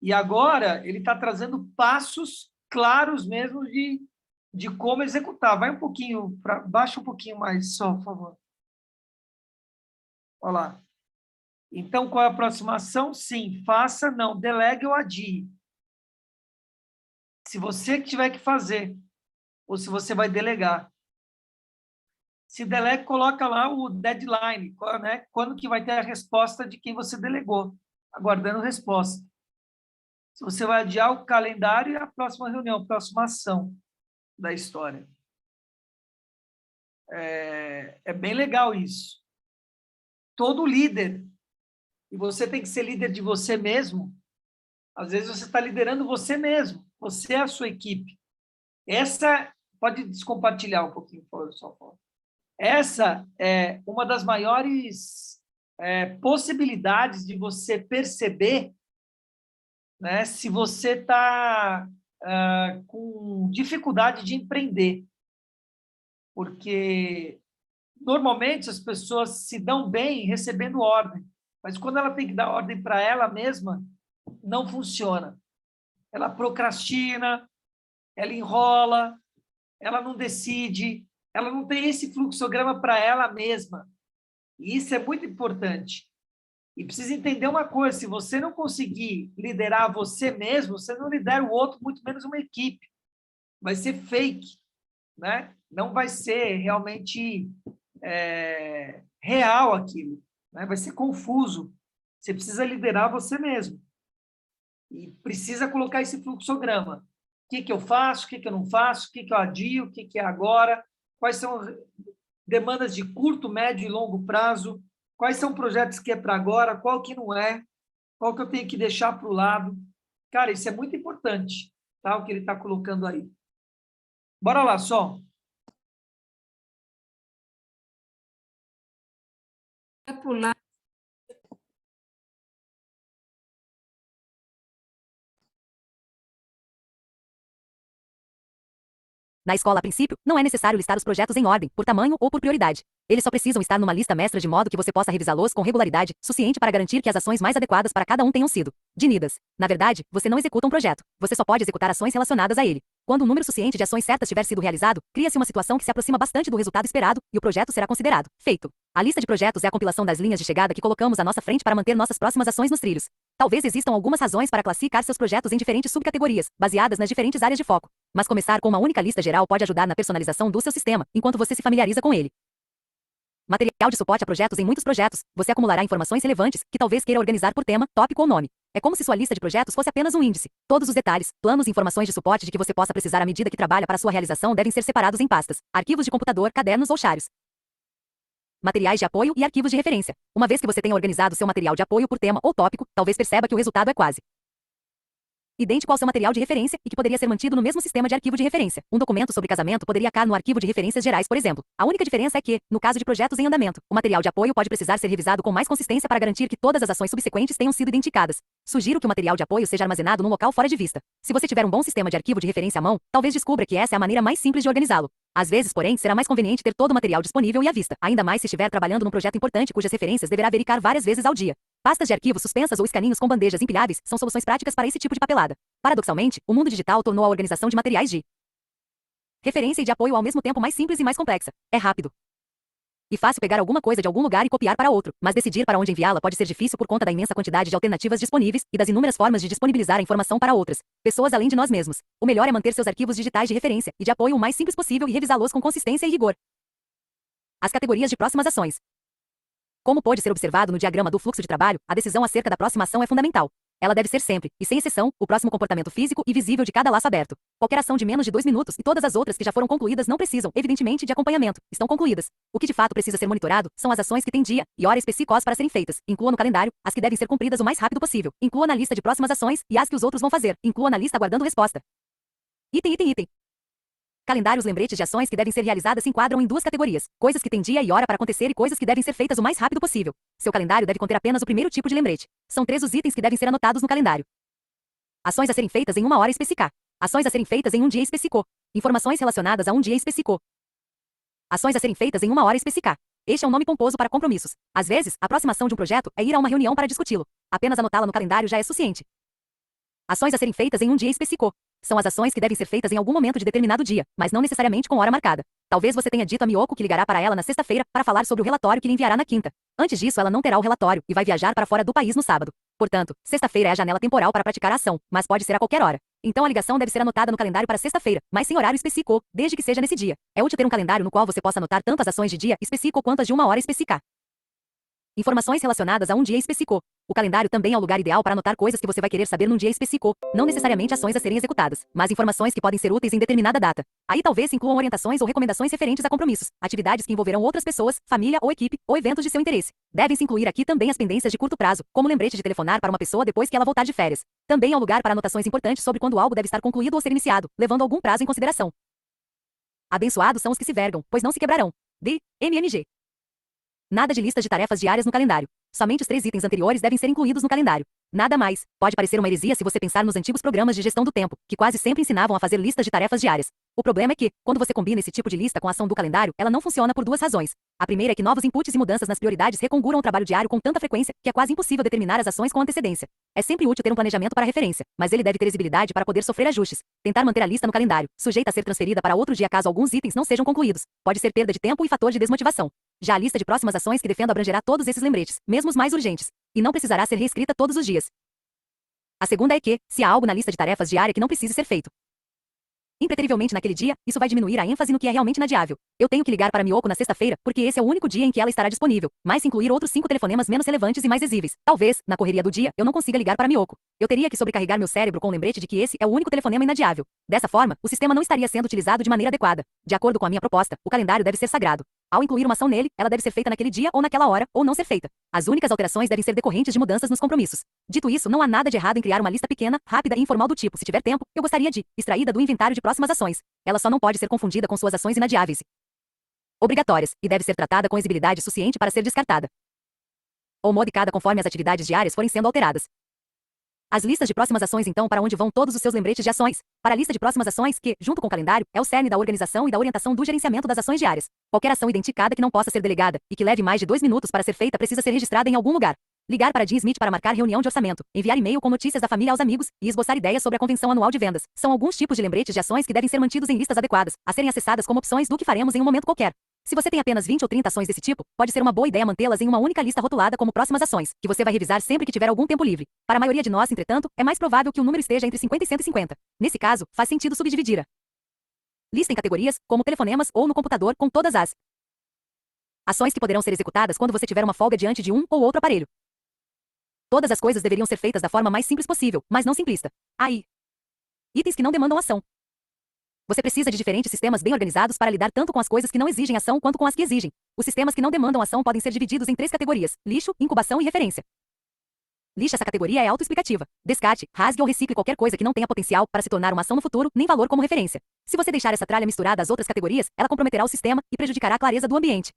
e agora ele está trazendo passos claros mesmo de como executar. Vai um pouquinho, baixa um pouquinho mais só, por favor. Olha lá. Então, qual é a aproximação? Sim, faça, não, delegue ou adie. Se você tiver que fazer, ou se você vai delegar. Se delegue, coloca lá o deadline, né? Quando que vai ter a resposta de quem você delegou, aguardando resposta. Se você vai adiar o calendário e a próxima reunião, a próxima ação da história. É bem legal isso. Todo líder, e você tem que ser líder de você mesmo, às vezes você está liderando você mesmo, você é a sua equipe. Pode descompartilhar um pouquinho, por favor. Essa é uma das maiores possibilidades de você perceber, né, se você está com dificuldade de empreender. Porque, normalmente, as pessoas se dão bem recebendo ordem, mas quando ela tem que dar ordem para ela mesma, não funciona. Ela procrastina, ela enrola, ela não decide, ela não tem esse fluxograma para ela mesma. E isso é muito importante. E precisa entender uma coisa, se você não conseguir liderar você mesmo, você não lidera o outro, muito menos uma equipe. Vai ser fake, né? Não vai ser realmente real aquilo, né? Vai ser confuso. Você precisa liderar você mesmo. E precisa colocar esse fluxograma. O que eu faço, o que eu não faço, o que eu adio, o que é agora, quais são demandas de curto, médio e longo prazo, quais são projetos que é para agora, qual que não é, qual que eu tenho que deixar para o lado. Cara, isso é muito importante, tá? O que ele está colocando aí. Bora lá, só. Vai pular. Na escola, a princípio, não é necessário listar os projetos em ordem, por tamanho ou por prioridade. Eles só precisam estar numa lista mestra de modo que você possa revisá-los com regularidade, suficiente para garantir que as ações mais adequadas para cada um tenham sido definidas. Na verdade, você não executa um projeto. Você só pode executar ações relacionadas a ele. Quando um número suficiente de ações certas tiver sido realizado, cria-se uma situação que se aproxima bastante do resultado esperado, e o projeto será considerado feito. A lista de projetos é a compilação das linhas de chegada que colocamos à nossa frente para manter nossas próximas ações nos trilhos. Talvez existam algumas razões para classificar seus projetos em diferentes subcategorias, baseadas nas diferentes áreas de foco. Mas começar com uma única lista geral pode ajudar na personalização do seu sistema, enquanto você se familiariza com ele. Material de suporte a projetos. Em muitos projetos, você acumulará informações relevantes, que talvez queira organizar por tema, tópico ou nome. É como se sua lista de projetos fosse apenas um índice. Todos os detalhes, planos e informações de suporte de que você possa precisar à medida que trabalha para sua realização devem ser separados em pastas, arquivos de computador, cadernos ou shares. Materiais de apoio e arquivos de referência. Uma vez que você tenha organizado seu material de apoio por tema ou tópico, talvez perceba que o resultado é quase idêntico ao seu material de referência e que poderia ser mantido no mesmo sistema de arquivo de referência. Um documento sobre casamento poderia cair no arquivo de referências gerais, por exemplo. A única diferença é que, no caso de projetos em andamento, o material de apoio pode precisar ser revisado com mais consistência para garantir que todas as ações subsequentes tenham sido identificadas. Sugiro que o material de apoio seja armazenado num local fora de vista. Se você tiver um bom sistema de arquivo de referência à mão, talvez descubra que essa é a maneira mais simples de organizá-lo. Às vezes, porém, será mais conveniente ter todo o material disponível e à vista, ainda mais se estiver trabalhando num projeto importante cujas referências deverá verificar várias vezes ao dia. Pastas de arquivos suspensas ou escaninhos com bandejas empilháveis são soluções práticas para esse tipo de papelada. Paradoxalmente, o mundo digital tornou a organização de materiais de referência e de apoio ao mesmo tempo mais simples e mais complexa. É rápido e fácil pegar alguma coisa de algum lugar e copiar para outro, mas decidir para onde enviá-la pode ser difícil por conta da imensa quantidade de alternativas disponíveis e das inúmeras formas de disponibilizar a informação para outras pessoas além de nós mesmos. O melhor é manter seus arquivos digitais de referência e de apoio o mais simples possível e revisá-los com consistência e rigor. As categorias de próximas ações. Como pode ser observado no diagrama do fluxo de trabalho, a decisão acerca da próxima ação é fundamental. Ela deve ser sempre, e sem exceção, o próximo comportamento físico e visível de cada laço aberto. Qualquer ação de menos de 2 minutos e todas as outras que já foram concluídas não precisam, evidentemente, de acompanhamento. Estão concluídas. O que de fato precisa ser monitorado são as ações que têm dia e hora específicos para serem feitas. Inclua no calendário as que devem ser cumpridas o mais rápido possível. Inclua na lista de próximas ações e as que os outros vão fazer. Inclua na lista aguardando resposta. Item. Calendários. Lembretes de ações que devem ser realizadas se enquadram em 2 categorias: coisas que têm dia e hora para acontecer e coisas que devem ser feitas o mais rápido possível. Seu calendário deve conter apenas o primeiro tipo de lembrete. São 3 os itens que devem ser anotados no calendário. Ações a serem feitas em uma hora específica. Ações a serem feitas em um dia específico. Informações relacionadas a um dia específico. Ações a serem feitas em uma hora específica. Este é um nome pomposo para compromissos. Às vezes, a aproximação de um projeto é ir a uma reunião para discuti-lo. Apenas anotá-la no calendário já é suficiente. Ações a serem feitas em um dia específico. São as ações que devem ser feitas em algum momento de determinado dia, mas não necessariamente com hora marcada. Talvez você tenha dito a Miyoko que ligará para ela na sexta-feira para falar sobre o relatório que lhe enviará na quinta. Antes disso, ela não terá o relatório e vai viajar para fora do país no sábado. Portanto, sexta-feira é a janela temporal para praticar a ação, mas pode ser a qualquer hora. Então a ligação deve ser anotada no calendário para sexta-feira, mas sem horário específico, desde que seja nesse dia. É útil ter um calendário no qual você possa anotar tanto as ações de dia específico quanto as de uma hora específica. Informações relacionadas a um dia específico. O calendário também é o lugar ideal para anotar coisas que você vai querer saber num dia específico, não necessariamente ações a serem executadas, mas informações que podem ser úteis em determinada data. Aí talvez se incluam orientações ou recomendações referentes a compromissos, atividades que envolverão outras pessoas, família ou equipe, ou eventos de seu interesse. Devem-se incluir aqui também as pendências de curto prazo, como lembrete de telefonar para uma pessoa depois que ela voltar de férias. Também é um lugar para anotações importantes sobre quando algo deve estar concluído ou ser iniciado, levando algum prazo em consideração. Abençoados são os que se vergam, pois não se quebrarão. DMMG. Nada de listas de tarefas diárias no calendário. Somente os 3 itens anteriores devem ser incluídos no calendário. Nada mais. Pode parecer uma heresia se você pensar nos antigos programas de gestão do tempo, que quase sempre ensinavam a fazer listas de tarefas diárias. O problema é que, quando você combina esse tipo de lista com a ação do calendário, ela não funciona por 2 razões. A primeira é que novos inputs e mudanças nas prioridades reconguram o trabalho diário com tanta frequência que é quase impossível determinar as ações com antecedência. É sempre útil ter um planejamento para referência, mas ele deve ter exigibilidade para poder sofrer ajustes. Tentar manter a lista no calendário, sujeita a ser transferida para outro dia caso alguns itens não sejam concluídos, pode ser perda de tempo e fator de desmotivação. Já a lista de próximas ações que defendo abrangerá todos esses lembretes, mesmo os mais urgentes, e não precisará ser reescrita todos os dias. A segunda é que, se há algo na lista de tarefas diária que não precise ser feito impreterivelmente naquele dia, isso vai diminuir a ênfase no que é realmente inadiável. Eu tenho que ligar para Miyoko na sexta-feira, porque esse é o único dia em que ela estará disponível, mas se incluir outros 5 telefonemas menos relevantes e mais exíveis. Talvez, na correria do dia, eu não consiga ligar para Miyoko. Eu teria que sobrecarregar meu cérebro com o lembrete de que esse é o único telefonema inadiável. Dessa forma, o sistema não estaria sendo utilizado de maneira adequada. De acordo com a minha proposta, o calendário deve ser sagrado. Ao incluir uma ação nele, ela deve ser feita naquele dia ou naquela hora, ou não ser feita. As únicas alterações devem ser decorrentes de mudanças nos compromissos. Dito isso, não há nada de errado em criar uma lista pequena, rápida e informal do tipo, se tiver tempo, eu gostaria de, extraída do inventário de próximas ações. Ela só não pode ser confundida com suas ações inadiáveis obrigatórias, e deve ser tratada com exigibilidade suficiente para ser descartada ou modificada conforme as atividades diárias forem sendo alteradas. As listas de próximas ações, então, para onde vão todos os seus lembretes de ações? Para a lista de próximas ações que, junto com o calendário, é o cerne da organização e da orientação do gerenciamento das ações diárias. Qualquer ação identificada que não possa ser delegada e que leve mais de 2 minutos para ser feita precisa ser registrada em algum lugar. Ligar para Jim Smith para marcar reunião de orçamento, enviar e-mail com notícias da família aos amigos e esboçar ideias sobre a convenção anual de vendas. São alguns tipos de lembretes de ações que devem ser mantidos em listas adequadas, a serem acessadas como opções do que faremos em um momento qualquer. Se você tem apenas 20 ou 30 ações desse tipo, pode ser uma boa ideia mantê-las em uma única lista rotulada como próximas ações, que você vai revisar sempre que tiver algum tempo livre. Para a maioria de nós, entretanto, é mais provável que o número esteja entre 50 e 150. Nesse caso, faz sentido subdividir a lista em categorias, como telefonemas ou no computador, com todas as ações que poderão ser executadas quando você tiver uma folga diante de um ou outro aparelho. Todas as coisas deveriam ser feitas da forma mais simples possível, mas não simplista. Aí, itens que não demandam ação. Você precisa de diferentes sistemas bem organizados para lidar tanto com as coisas que não exigem ação quanto com as que exigem. Os sistemas que não demandam ação podem ser divididos em 3 categorias: lixo, incubação e referência. Lixo. Essa categoria é autoexplicativa. Descarte, rasgue ou recicle qualquer coisa que não tenha potencial para se tornar uma ação no futuro, nem valor como referência. Se você deixar essa tralha misturada às outras categorias, ela comprometerá o sistema e prejudicará a clareza do ambiente.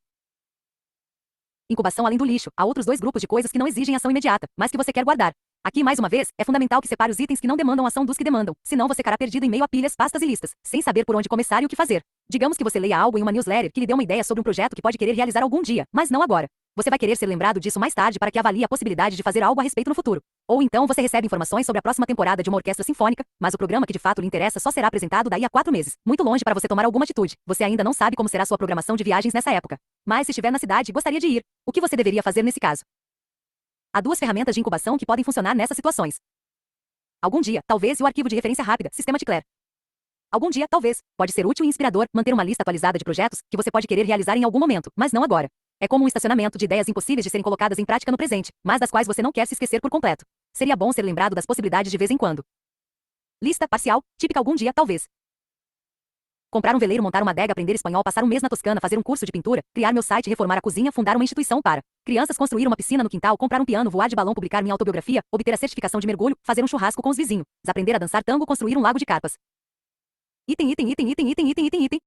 Incubação. Além do lixo, há outros 2 grupos de coisas que não exigem ação imediata, mas que você quer guardar. Aqui, mais uma vez, é fundamental que separe os itens que não demandam ação dos que demandam, senão você ficará perdido em meio a pilhas, pastas e listas, sem saber por onde começar e o que fazer. Digamos que você leia algo em uma newsletter que lhe deu uma ideia sobre um projeto que pode querer realizar algum dia, mas não agora. Você vai querer ser lembrado disso mais tarde para que avalie a possibilidade de fazer algo a respeito no futuro. Ou então você recebe informações sobre a próxima temporada de uma orquestra sinfônica, mas o programa que de fato lhe interessa só será apresentado daí a 4 meses. Muito longe para você tomar alguma atitude. Você ainda não sabe como será sua programação de viagens nessa época. Mas se estiver na cidade e gostaria de ir, o que você deveria fazer nesse caso? Há 2 ferramentas de incubação que podem funcionar nessas situações. Algum dia, talvez, e o arquivo de referência rápida, Sistema Ticler. Algum dia, talvez, pode ser útil e inspirador manter uma lista atualizada de projetos que você pode querer realizar em algum momento, mas não agora. É como um estacionamento de ideias impossíveis de serem colocadas em prática no presente, mas das quais você não quer se esquecer por completo. Seria bom ser lembrado das possibilidades de vez em quando. Lista parcial, típica algum dia, talvez. Comprar um veleiro, montar uma adega, aprender espanhol, passar um mês na Toscana, fazer um curso de pintura, criar meu site, reformar a cozinha, fundar uma instituição para crianças, construir uma piscina no quintal, comprar um piano, voar de balão, publicar minha autobiografia, obter a certificação de mergulho, fazer um churrasco com os vizinhos, aprender a dançar tango, construir um lago de carpas. Item, item, item, item, item, item, item, item.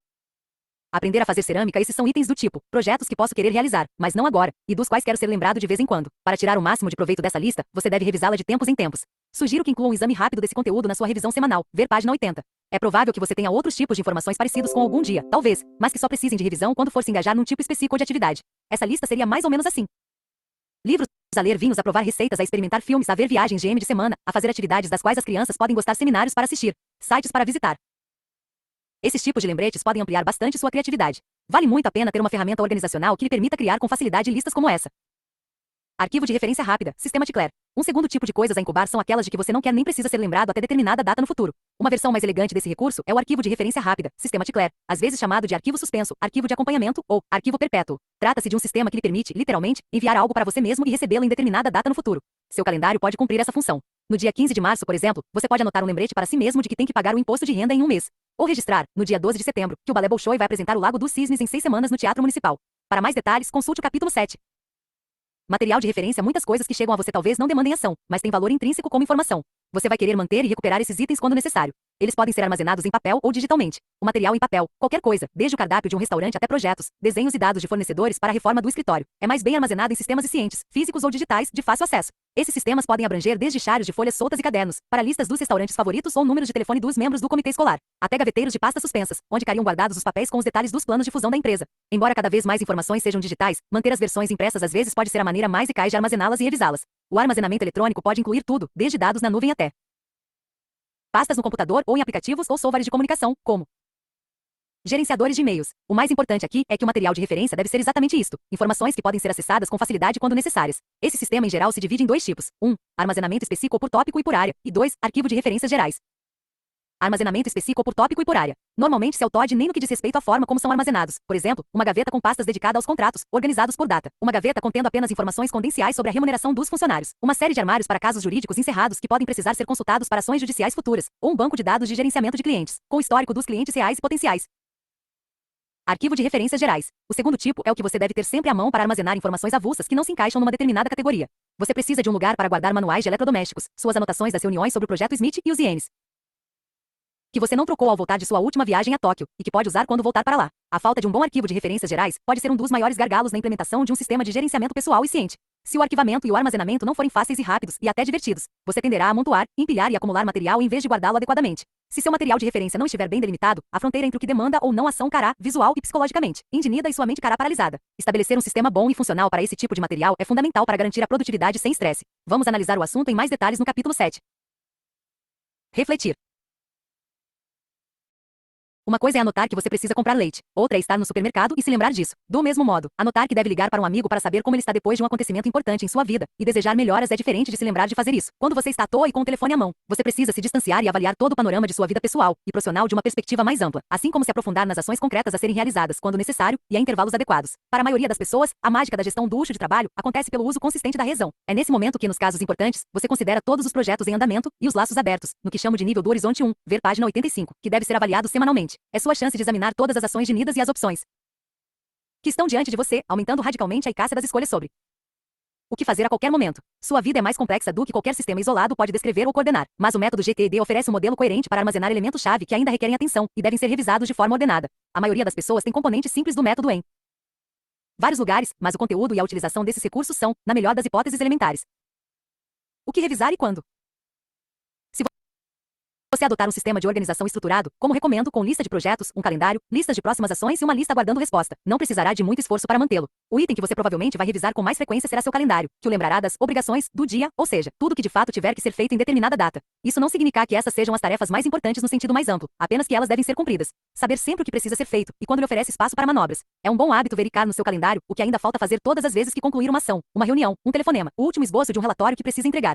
Aprender a fazer cerâmica. Esses são itens do tipo, projetos que posso querer realizar, mas não agora, e dos quais quero ser lembrado de vez em quando. Para tirar o máximo de proveito dessa lista, você deve revisá-la de tempos em tempos. Sugiro que inclua um exame rápido desse conteúdo na sua revisão semanal, ver página 80. É provável que você tenha outros tipos de informações parecidos com algum dia, talvez, mas que só precisem de revisão quando for se engajar num tipo específico de atividade. Essa lista seria mais ou menos assim: livros a ler, vinhos a provar, receitas a experimentar, filmes a ver, viagens de semana, a fazer atividades das quais as crianças podem gostar, seminários para assistir, sites para visitar. Esses tipos de lembretes podem ampliar bastante sua criatividade. Vale muito a pena ter uma ferramenta organizacional que lhe permita criar com facilidade listas como essa. Arquivo de referência rápida, Sistema Ticler. Um segundo tipo de coisas a incubar são aquelas de que você não quer nem precisa ser lembrado até determinada data no futuro. Uma versão mais elegante desse recurso é o arquivo de referência rápida, Sistema Ticler, às vezes chamado de arquivo suspenso, arquivo de acompanhamento ou arquivo perpétuo. Trata-se de um sistema que lhe permite, literalmente, enviar algo para você mesmo e recebê-lo em determinada data no futuro. Seu calendário pode cumprir essa função. No dia 15 de março, por exemplo, você pode anotar um lembrete para si mesmo de que tem que pagar o imposto de renda em um mês. Ou registrar, no dia 12 de setembro, que o Balé Bolshoi vai apresentar o Lago dos Cisnes em 6 semanas no Teatro Municipal. Para mais detalhes, consulte o capítulo 7. Material de referência. Muitas coisas que chegam a você talvez não demandem ação, mas têm valor intrínseco como informação. Você vai querer manter e recuperar esses itens quando necessário. Eles podem ser armazenados em papel ou digitalmente. O material em papel, qualquer coisa, desde o cardápio de um restaurante até projetos, desenhos e dados de fornecedores para a reforma do escritório, é mais bem armazenado em sistemas eficientes, físicos ou digitais, de fácil acesso. Esses sistemas podem abranger desde charos de folhas soltas e cadernos, para listas dos restaurantes favoritos ou números de telefone dos membros do comitê escolar, até gaveteiros de pastas suspensas, onde ficariam guardados os papéis com os detalhes dos planos de fusão da empresa. Embora cada vez mais informações sejam digitais, manter as versões impressas às vezes pode ser a maneira mais eficaz de armazená-las e revisá-las. O armazenamento eletrônico pode incluir tudo, desde dados na nuvem até pastas no computador ou em aplicativos ou softwares de comunicação, como gerenciadores de e-mails. O mais importante aqui é que o material de referência deve ser exatamente isto: informações que podem ser acessadas com facilidade quando necessárias. Esse sistema em geral se divide em 2 tipos: 1. Armazenamento específico por tópico e por área, e 2. Arquivo de referências gerais. Armazenamento específico por tópico e por área. Normalmente se autode nem no que diz respeito à forma como são armazenados. Por exemplo, uma gaveta com pastas dedicada aos contratos, organizados por data. Uma gaveta contendo apenas informações confidenciais sobre a remuneração dos funcionários. Uma série de armários para casos jurídicos encerrados que podem precisar ser consultados para ações judiciais futuras. Ou um banco de dados de gerenciamento de clientes, com o histórico dos clientes reais e potenciais. Arquivo de referências gerais. O segundo tipo é o que você deve ter sempre à mão para armazenar informações avulsas que não se encaixam numa determinada categoria. Você precisa de um lugar para guardar manuais de eletrodomésticos, suas anotações das reuniões sobre o projeto Smith e os ienes que você não trocou ao voltar de sua última viagem a Tóquio, e que pode usar quando voltar para lá. A falta de um bom arquivo de referências gerais pode ser um dos maiores gargalos na implementação de um sistema de gerenciamento pessoal eficiente. Se o arquivamento e o armazenamento não forem fáceis e rápidos, e até divertidos, você tenderá a amontoar, empilhar e acumular material em vez de guardá-lo adequadamente. Se seu material de referência não estiver bem delimitado, a fronteira entre o que demanda ou não ação cará, visual e psicologicamente, indinida e sua mente cará paralisada. Estabelecer um sistema bom e funcional para esse tipo de material é fundamental para garantir a produtividade sem estresse. Vamos analisar o assunto em mais detalhes no capítulo 7. Refletir. Uma coisa é anotar que você precisa comprar leite, outra é estar no supermercado e se lembrar disso. Do mesmo modo, anotar que deve ligar para um amigo para saber como ele está depois de um acontecimento importante em sua vida e desejar melhoras é diferente de se lembrar de fazer isso. Quando você está à toa e com o telefone à mão, você precisa se distanciar e avaliar todo o panorama de sua vida pessoal e profissional de uma perspectiva mais ampla, assim como se aprofundar nas ações concretas a serem realizadas quando necessário e a intervalos adequados. Para a maioria das pessoas, a mágica da gestão do luxo de trabalho acontece pelo uso consistente da razão. É nesse momento que, nos casos importantes, você considera todos os projetos em andamento e os laços abertos, no que chamo de nível do horizonte 1, ver página 85, que deve ser avaliado semanalmente. É sua chance de examinar todas as ações unidas e as opções que estão diante de você, aumentando radicalmente a eficácia das escolhas sobre o que fazer a qualquer momento. Sua vida é mais complexa do que qualquer sistema isolado pode descrever ou coordenar, mas o método GTD oferece um modelo coerente para armazenar elementos-chave que ainda requerem atenção e devem ser revisados de forma ordenada. A maioria das pessoas tem componentes simples do método em vários lugares, mas o conteúdo e a utilização desses recursos são, na melhor das hipóteses, elementares. O que revisar e quando? Você adotar um sistema de organização estruturado, como recomendo, com lista de projetos, um calendário, listas de próximas ações e uma lista aguardando resposta, não precisará de muito esforço para mantê-lo. O item que você provavelmente vai revisar com mais frequência será seu calendário, que o lembrará das obrigações do dia, ou seja, tudo que de fato tiver que ser feito em determinada data. Isso não significa que essas sejam as tarefas mais importantes no sentido mais amplo, apenas que elas devem ser cumpridas. Saber sempre o que precisa ser feito e quando lhe oferece espaço para manobras. É um bom hábito verificar no seu calendário o que ainda falta fazer todas as vezes que concluir uma ação, uma reunião, um telefonema, o último esboço de um relatório que precisa entregar.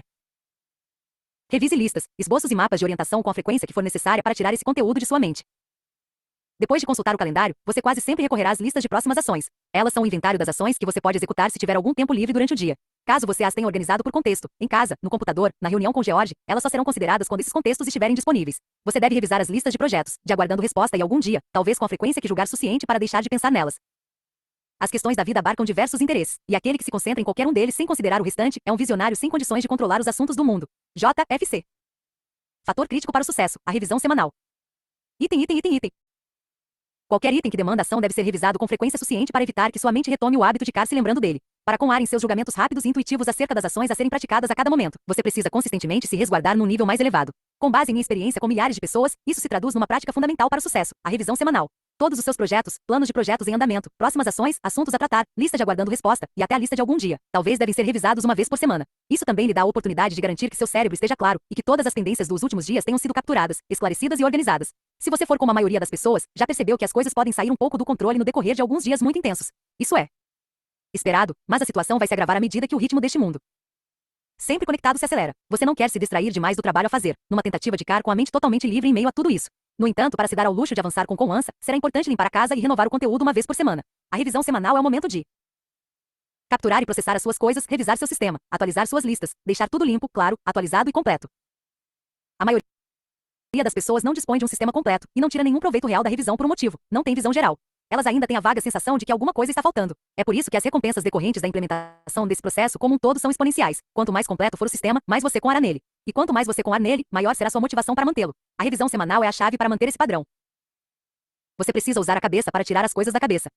Revise listas, esboços e mapas de orientação com a frequência que for necessária para tirar esse conteúdo de sua mente. Depois de consultar o calendário, você quase sempre recorrerá às listas de próximas ações. Elas são o inventário das ações que você pode executar se tiver algum tempo livre durante o dia. Caso você as tenha organizado por contexto, em casa, no computador, na reunião com George, elas só serão consideradas quando esses contextos estiverem disponíveis. Você deve revisar as listas de projetos, de aguardando resposta e algum dia, talvez com a frequência que julgar suficiente para deixar de pensar nelas. As questões da vida abarcam diversos interesses, e aquele que se concentra em qualquer um deles sem considerar o restante é um visionário sem condições de controlar os assuntos do mundo. JFC. Fator crítico para o sucesso, a revisão semanal. Item. Qualquer item que demanda ação deve ser revisado com frequência suficiente para evitar que sua mente retome o hábito de ficar se lembrando dele. Para com ar em seus julgamentos rápidos e intuitivos acerca das ações a serem praticadas a cada momento, você precisa consistentemente se resguardar num nível mais elevado. Com base em minha experiência com milhares de pessoas, isso se traduz numa prática fundamental para o sucesso, a revisão semanal. Todos os seus projetos, planos de projetos em andamento, próximas ações, assuntos a tratar, lista de aguardando resposta, e até a lista de algum dia, talvez devem ser revisados uma vez por semana. Isso também lhe dá a oportunidade de garantir que seu cérebro esteja claro, e que todas as pendências dos últimos dias tenham sido capturadas, esclarecidas e organizadas. Se você for como a maioria das pessoas, já percebeu que as coisas podem sair um pouco do controle no decorrer de alguns dias muito intensos. Isso é esperado, mas a situação vai se agravar à medida que o ritmo deste mundo sempre conectado se acelera. Você não quer se distrair demais do trabalho a fazer, numa tentativa de ficar com a mente totalmente livre em meio a tudo isso. No entanto, para se dar ao luxo de avançar com confiança, será importante limpar a casa e renovar o conteúdo uma vez por semana. A revisão semanal é o momento de capturar e processar as suas coisas, revisar seu sistema, atualizar suas listas, deixar tudo limpo, claro, atualizado e completo. A maioria das pessoas não dispõe de um sistema completo e não tira nenhum proveito real da revisão por um motivo: não tem visão geral. Elas ainda têm a vaga sensação de que alguma coisa está faltando. É por isso que as recompensas decorrentes da implementação desse processo como um todo são exponenciais. Quanto mais completo for o sistema, mais você coará nele. E quanto mais você coar nele, maior será sua motivação para mantê-lo. A revisão semanal é a chave para manter esse padrão. Você precisa usar a cabeça para tirar as coisas da cabeça.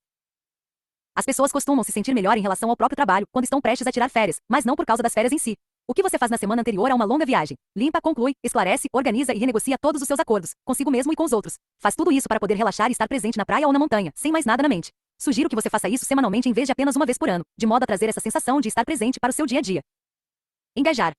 As pessoas costumam se sentir melhor em relação ao próprio trabalho quando estão prestes a tirar férias, mas não por causa das férias em si. O que você faz na semana anterior a uma longa viagem? Limpa, conclui, esclarece, organiza e renegocia todos os seus acordos, consigo mesmo e com os outros. Faz tudo isso para poder relaxar e estar presente na praia ou na montanha, sem mais nada na mente. Sugiro que você faça isso semanalmente em vez de apenas uma vez por ano, de modo a trazer essa sensação de estar presente para o seu dia a dia. Engajar.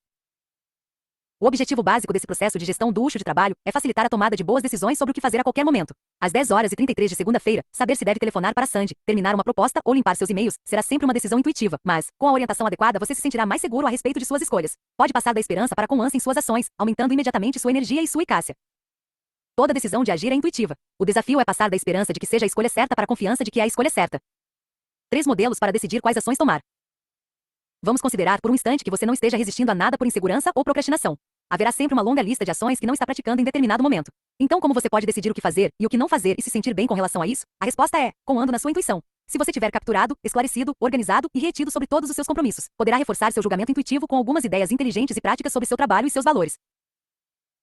O objetivo básico desse processo de gestão do luxo de trabalho é facilitar a tomada de boas decisões sobre o que fazer a qualquer momento. Às 10h33 de segunda-feira, saber se deve telefonar para Sandy, terminar uma proposta ou limpar seus e-mails será sempre uma decisão intuitiva, mas, com a orientação adequada, você se sentirá mais seguro a respeito de suas escolhas. Pode passar da esperança para a confiança em suas ações, aumentando imediatamente sua energia e sua eficácia. Toda decisão de agir é intuitiva. O desafio é passar da esperança de que seja a escolha certa para a confiança de que é a escolha certa. 3 modelos para decidir quais ações tomar. Vamos considerar por um instante que você não esteja resistindo a nada por insegurança ou procrastinação. Haverá sempre uma longa lista de ações que não está praticando em determinado momento. Então, como você pode decidir o que fazer e o que não fazer e se sentir bem com relação a isso? A resposta é: confiando na sua intuição. Se você tiver capturado, esclarecido, organizado e retido sobre todos os seus compromissos, poderá reforçar seu julgamento intuitivo com algumas ideias inteligentes e práticas sobre seu trabalho e seus valores.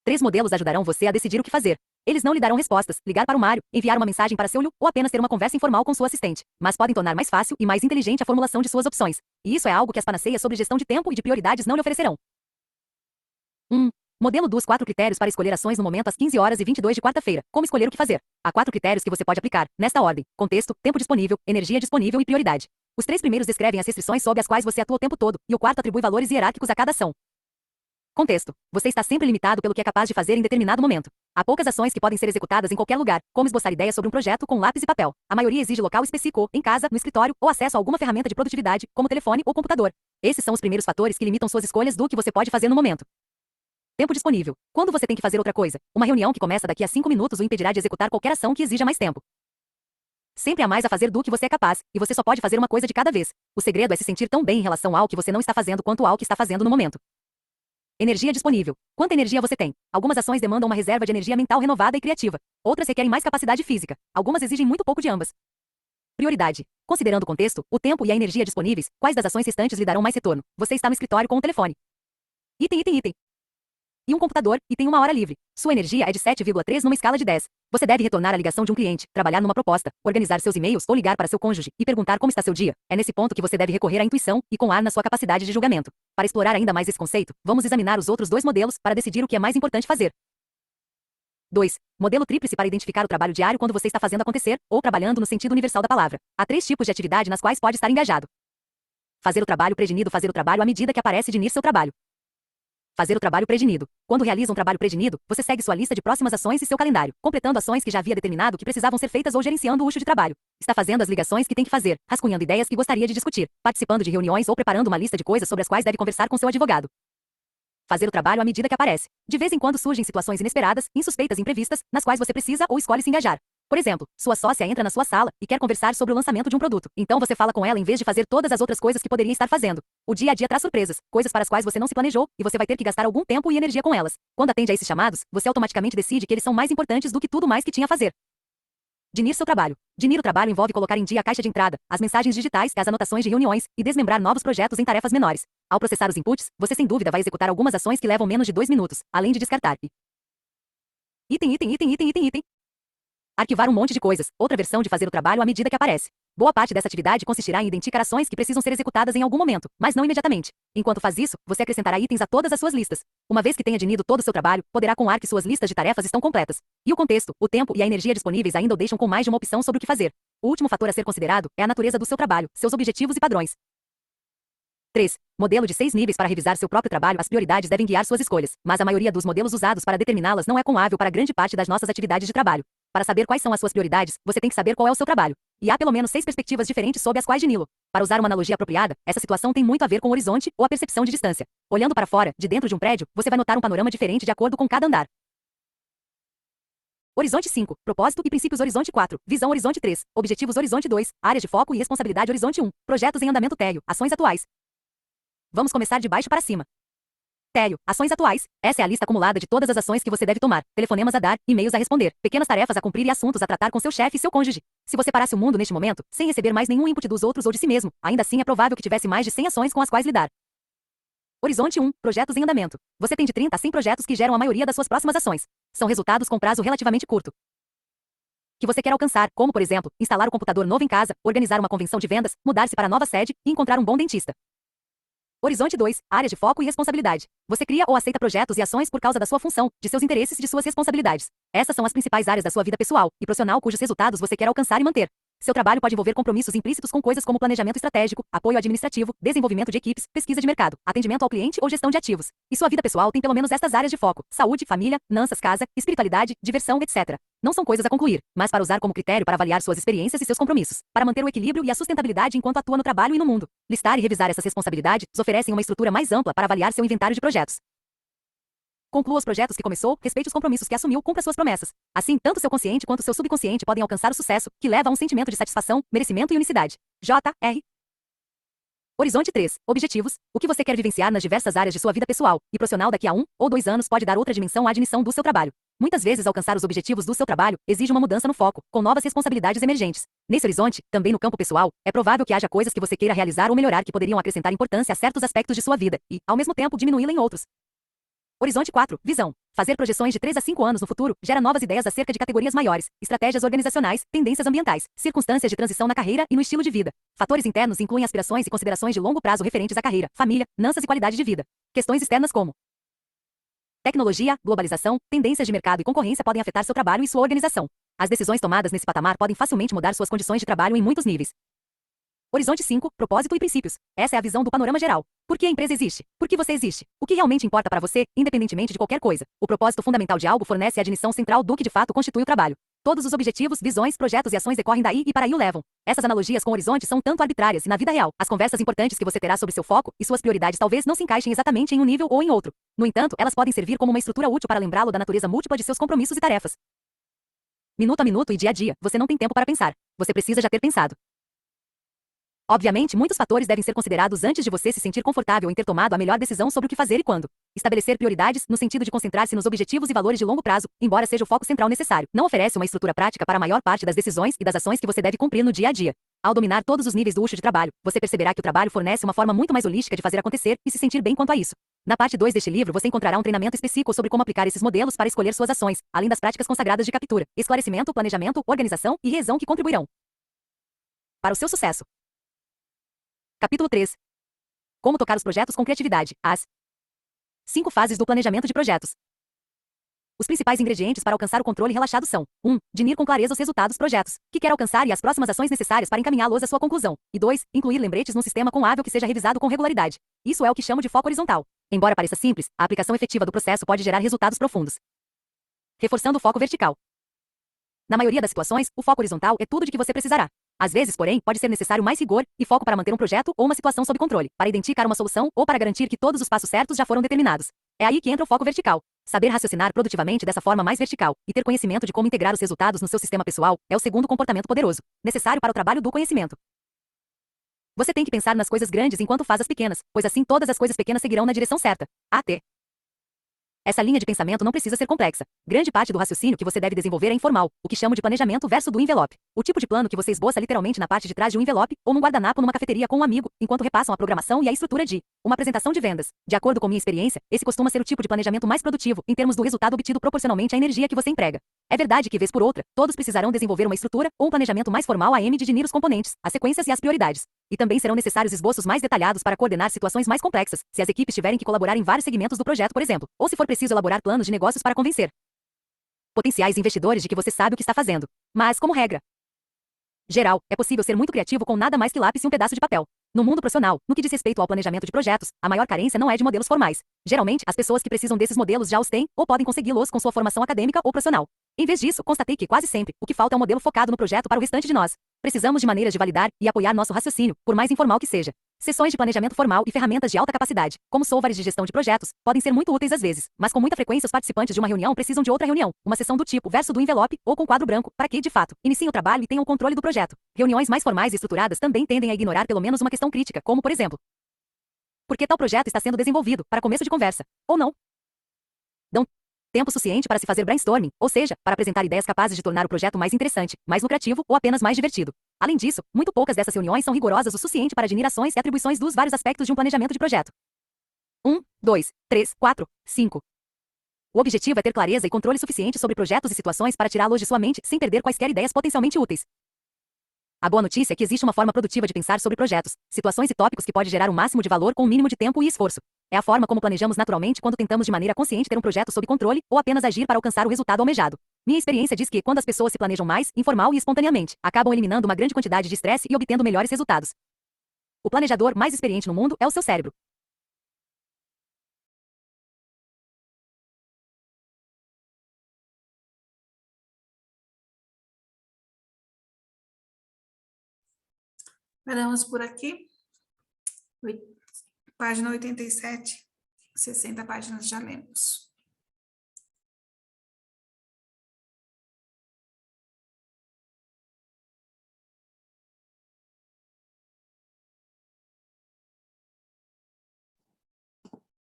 3 modelos ajudarão você a decidir o que fazer. Eles não lhe darão respostas, ligar para o Mário, enviar uma mensagem para seu Liu ou apenas ter uma conversa informal com sua assistente, mas podem tornar mais fácil e mais inteligente a formulação de suas opções. E isso é algo que as panaceias sobre gestão de tempo e de prioridades não lhe oferecerão. 1. Modelo dos 4 critérios para escolher ações no momento às 15h22 de quarta-feira. Como escolher o que fazer? Há 4 critérios que você pode aplicar, nesta ordem: contexto, tempo disponível, energia disponível e prioridade. Os 3 primeiros descrevem as restrições sob as quais você atua o tempo todo, e o quarto atribui valores hierárquicos a cada ação. Contexto. Você está sempre limitado pelo que é capaz de fazer em determinado momento. Há poucas ações que podem ser executadas em qualquer lugar, como esboçar ideias sobre um projeto com lápis e papel. A maioria exige local específico, em casa, no escritório, ou acesso a alguma ferramenta de produtividade, como telefone ou computador. Esses são os primeiros fatores que limitam suas escolhas do que você pode fazer no momento. Tempo disponível. Quando você tem que fazer outra coisa, uma reunião que começa daqui a 5 minutos o impedirá de executar qualquer ação que exija mais tempo. Sempre há mais a fazer do que você é capaz, e você só pode fazer uma coisa de cada vez. O segredo é se sentir tão bem em relação ao que você não está fazendo quanto ao que está fazendo no momento. Energia disponível. Quanta energia você tem? Algumas ações demandam uma reserva de energia mental renovada e criativa. Outras requerem mais capacidade física. Algumas exigem muito pouco de ambas. Prioridade. Considerando o contexto, o tempo e a energia disponíveis, quais das ações restantes lhe darão mais retorno? Você está no escritório com o telefone. Item. E um computador, e tem 1 hora livre. Sua energia é de 7,3 numa escala de 10. Você deve retornar a ligação de um cliente, trabalhar numa proposta, organizar seus e-mails ou ligar para seu cônjuge e perguntar como está seu dia. É nesse ponto que você deve recorrer à intuição e com ar na sua capacidade de julgamento. Para explorar ainda mais esse conceito, vamos examinar os outros 2 modelos para decidir o que é mais importante fazer. 2. Modelo tríplice para identificar o trabalho diário quando você está fazendo acontecer, ou trabalhando no sentido universal da palavra. Há 3 tipos de atividade nas quais pode estar engajado. Fazer o trabalho predinido. Fazer o trabalho à medida que aparece dinir seu trabalho. Fazer o trabalho predinido. Quando realiza um trabalho predinido, você segue sua lista de próximas ações e seu calendário, completando ações que já havia determinado que precisavam ser feitas ou gerenciando o eixo de trabalho. Está fazendo as ligações que tem que fazer, rascunhando ideias que gostaria de discutir, participando de reuniões ou preparando uma lista de coisas sobre as quais deve conversar com seu advogado. Fazer o trabalho à medida que aparece. De vez em quando surgem situações inesperadas, insuspeitas e imprevistas, nas quais você precisa ou escolhe se engajar. Por exemplo, sua sócia entra na sua sala e quer conversar sobre o lançamento de um produto. Então você fala com ela em vez de fazer todas as outras coisas que poderia estar fazendo. O dia a dia traz surpresas, coisas para as quais você não se planejou, e você vai ter que gastar algum tempo e energia com elas. Quando atende a esses chamados, você automaticamente decide que eles são mais importantes do que tudo mais que tinha a fazer. Dinir seu trabalho. Dinir o trabalho envolve colocar em dia a caixa de entrada, as mensagens digitais, as anotações de reuniões, e desmembrar novos projetos em tarefas menores. Ao processar os inputs, você sem dúvida vai executar algumas ações que levam menos de 2 minutos, além de descartar. Item. Arquivar um monte de coisas, outra versão de fazer o trabalho à medida que aparece. Boa parte dessa atividade consistirá em identificar ações que precisam ser executadas em algum momento, mas não imediatamente. Enquanto faz isso, você acrescentará itens a todas as suas listas. Uma vez que tenha dinido todo o seu trabalho, poderá com ar que suas listas de tarefas estão completas. E o contexto, o tempo e a energia disponíveis ainda o deixam com mais de uma opção sobre o que fazer. O último fator a ser considerado é a natureza do seu trabalho, seus objetivos e padrões. 3. Modelo de 6 níveis para revisar seu próprio trabalho. As prioridades devem guiar suas escolhas, mas a maioria dos modelos usados para determiná-las não é conhábil para grande parte das nossas atividades de trabalho. Para saber quais são as suas prioridades, você tem que saber qual é o seu trabalho. E há pelo menos 6 perspectivas diferentes sob as quais dini-lo. Para usar uma analogia apropriada, essa situação tem muito a ver com o horizonte ou a percepção de distância. Olhando para fora, de dentro de um prédio, você vai notar um panorama diferente de acordo com cada andar. Horizonte 5. Propósito e princípios. Horizonte 4. Visão. Horizonte 3. Objetivos. Horizonte 2. Áreas de foco e responsabilidade. Horizonte 1. Projetos em andamento. Térreo. Ações atuais. Vamos começar de baixo para cima. Térreo. Ações atuais. Essa é a lista acumulada de todas as ações que você deve tomar. Telefonemas a dar, e-mails a responder, pequenas tarefas a cumprir e assuntos a tratar com seu chefe e seu cônjuge. Se você parasse o mundo neste momento, sem receber mais nenhum input dos outros ou de si mesmo, ainda assim é provável que tivesse mais de 100 ações com as quais lidar. Horizonte 1. Projetos em andamento. Você tem de 30 a 100 projetos que geram a maioria das suas próximas ações. São resultados com prazo relativamente curto que você quer alcançar, como, por exemplo, instalar o computador novo em casa, organizar uma convenção de vendas, mudar-se para a nova sede e encontrar um bom dentista. Horizonte 2. Áreas de foco e responsabilidade. Você cria ou aceita projetos e ações por causa da sua função, de seus interesses e de suas responsabilidades. Essas são as principais áreas da sua vida pessoal e profissional cujos resultados você quer alcançar e manter. Seu trabalho pode envolver compromissos implícitos com coisas como planejamento estratégico, apoio administrativo, desenvolvimento de equipes, pesquisa de mercado, atendimento ao cliente ou gestão de ativos. E sua vida pessoal tem pelo menos estas áreas de foco: saúde, família, finanças, casa, espiritualidade, diversão, etc. Não são coisas a concluir, mas para usar como critério para avaliar suas experiências e seus compromissos, para manter o equilíbrio e a sustentabilidade enquanto atua no trabalho e no mundo. Listar e revisar essas responsabilidades oferecem uma estrutura mais ampla para avaliar seu inventário de projetos. Conclua os projetos que começou, respeite os compromissos que assumiu, cumpra suas promessas. Assim, tanto seu consciente quanto seu subconsciente podem alcançar o sucesso, que leva a um sentimento de satisfação, merecimento e unicidade. J.R. Horizonte 3. Objetivos. O que você quer vivenciar nas diversas áreas de sua vida pessoal e profissional daqui a 1 ou 2 anos pode dar outra dimensão à admissão do seu trabalho. Muitas vezes alcançar os objetivos do seu trabalho exige uma mudança no foco, com novas responsabilidades emergentes. Nesse horizonte, também no campo pessoal, é provável que haja coisas que você queira realizar ou melhorar que poderiam acrescentar importância a certos aspectos de sua vida e, ao mesmo tempo, diminuí-la em outros. Horizonte 4. Visão. Fazer projeções de 3 a 5 anos no futuro gera novas ideias acerca de categorias maiores, estratégias organizacionais, tendências ambientais, circunstâncias de transição na carreira e no estilo de vida. Fatores internos incluem aspirações e considerações de longo prazo referentes à carreira, família, finanças e qualidade de vida. Questões externas como tecnologia, globalização, tendências de mercado e concorrência podem afetar seu trabalho e sua organização. As decisões tomadas nesse patamar podem facilmente mudar suas condições de trabalho em muitos níveis. Horizonte 5. Propósito e princípios. Essa é a visão do panorama geral. Por que a empresa existe? Por que você existe? O que realmente importa para você, independentemente de qualquer coisa? O propósito fundamental de algo fornece a definição central do que de fato constitui o trabalho. Todos os objetivos, visões, projetos e ações decorrem daí e para aí o levam. Essas analogias com o horizonte são tanto arbitrárias e na vida real. As conversas importantes que você terá sobre seu foco e suas prioridades talvez não se encaixem exatamente em um nível ou em outro. No entanto, elas podem servir como uma estrutura útil para lembrá-lo da natureza múltipla de seus compromissos e tarefas. Minuto a minuto e dia a dia, você não tem tempo para pensar. Você precisa já ter pensado. Obviamente, muitos fatores devem ser considerados antes de você se sentir confortável em ter tomado a melhor decisão sobre o que fazer e quando. Estabelecer prioridades, no sentido de concentrar-se nos objetivos e valores de longo prazo, embora seja o foco central necessário, não oferece uma estrutura prática para a maior parte das decisões e das ações que você deve cumprir no dia a dia. Ao dominar todos os níveis do eixo de trabalho, você perceberá que o trabalho fornece uma forma muito mais holística de fazer acontecer e se sentir bem quanto a isso. Na parte 2 deste livro, você encontrará um treinamento específico sobre como aplicar esses modelos para escolher suas ações, além das práticas consagradas de captura, esclarecimento, planejamento, organização e revisão que contribuirão para o seu sucesso. Capítulo 3. Como tocar os projetos com criatividade. As 5 fases do planejamento de projetos. Os principais ingredientes para alcançar o controle relaxado são: 1. Definir com clareza os resultados dos projetos, que quer alcançar e as próximas ações necessárias para encaminhá-los à sua conclusão. E 2. Incluir lembretes num sistema contábil que seja revisado com regularidade. Isso é o que chamo de foco horizontal. Embora pareça simples, a aplicação efetiva do processo pode gerar resultados profundos. Reforçando o foco vertical. Na maioria das situações, o foco horizontal é tudo de que você precisará. Às vezes, porém, pode ser necessário mais rigor e foco para manter um projeto ou uma situação sob controle, para identificar uma solução ou para garantir que todos os passos certos já foram determinados. É aí que entra o foco vertical. Saber raciocinar produtivamente dessa forma mais vertical e ter conhecimento de como integrar os resultados no seu sistema pessoal é o segundo comportamento poderoso, necessário para o trabalho do conhecimento. Você tem que pensar nas coisas grandes enquanto faz as pequenas, pois assim todas as coisas pequenas seguirão na direção certa. AT. Essa linha de pensamento não precisa ser complexa. Grande parte do raciocínio que você deve desenvolver é informal, o que chamo de planejamento verso do envelope. O tipo de plano que você esboça literalmente na parte de trás de um envelope, ou num guardanapo numa cafeteria com um amigo, enquanto repassam a programação e a estrutura de uma apresentação de vendas. De acordo com minha experiência, esse costuma ser o tipo de planejamento mais produtivo, em termos do resultado obtido proporcionalmente à energia que você emprega. É verdade que, vez por outra, todos precisarão desenvolver uma estrutura ou um planejamento mais formal a M de definir os componentes, as sequências e as prioridades. E também serão necessários esboços mais detalhados para coordenar situações mais complexas, se as equipes tiverem que colaborar em vários segmentos do projeto, por exemplo, ou se for preciso elaborar planos de negócios para convencer potenciais investidores de que você sabe o que está fazendo. Mas, como regra geral, é possível ser muito criativo com nada mais que lápis e um pedaço de papel. No mundo profissional, no que diz respeito ao planejamento de projetos, a maior carência não é de modelos formais. Geralmente, as pessoas que precisam desses modelos já os têm, ou podem consegui-los com sua formação acadêmica ou profissional. Em vez disso, constatei que, quase sempre, o que falta é um modelo focado no projeto para o restante de nós. Precisamos de maneiras de validar e apoiar nosso raciocínio, por mais informal que seja. Sessões de planejamento formal e ferramentas de alta capacidade, como softwares de gestão de projetos, podem ser muito úteis às vezes, mas com muita frequência os participantes de uma reunião precisam de outra reunião, uma sessão do tipo verso do envelope ou com quadro branco, para que, de fato, iniciem o trabalho e tenham o controle do projeto. Reuniões mais formais e estruturadas também tendem a ignorar pelo menos uma questão crítica, como, por exemplo, por que tal projeto está sendo desenvolvido, para começo de conversa, ou não. Dão tempo suficiente para se fazer brainstorming, ou seja, para apresentar ideias capazes de tornar o projeto mais interessante, mais lucrativo ou apenas mais divertido. Além disso, muito poucas dessas reuniões são rigorosas o suficiente para definir ações e atribuições dos vários aspectos de um planejamento de projeto. 1, 2, 3, 4, 5. O objetivo é ter clareza e controle suficiente sobre projetos e situações para tirá-los de sua mente sem perder quaisquer ideias potencialmente úteis. A boa notícia é que existe uma forma produtiva de pensar sobre projetos, situações e tópicos que pode gerar um máximo de valor com um mínimo de tempo e esforço. É a forma como planejamos naturalmente quando tentamos de maneira consciente ter um projeto sob controle ou apenas agir para alcançar o resultado almejado. Minha experiência diz que, quando as pessoas se planejam mais, informal e espontaneamente, acabam eliminando uma grande quantidade de estresse e obtendo melhores resultados. O planejador mais experiente no mundo é o seu cérebro. Paramos por aqui. Página 87, 60 páginas já lemos.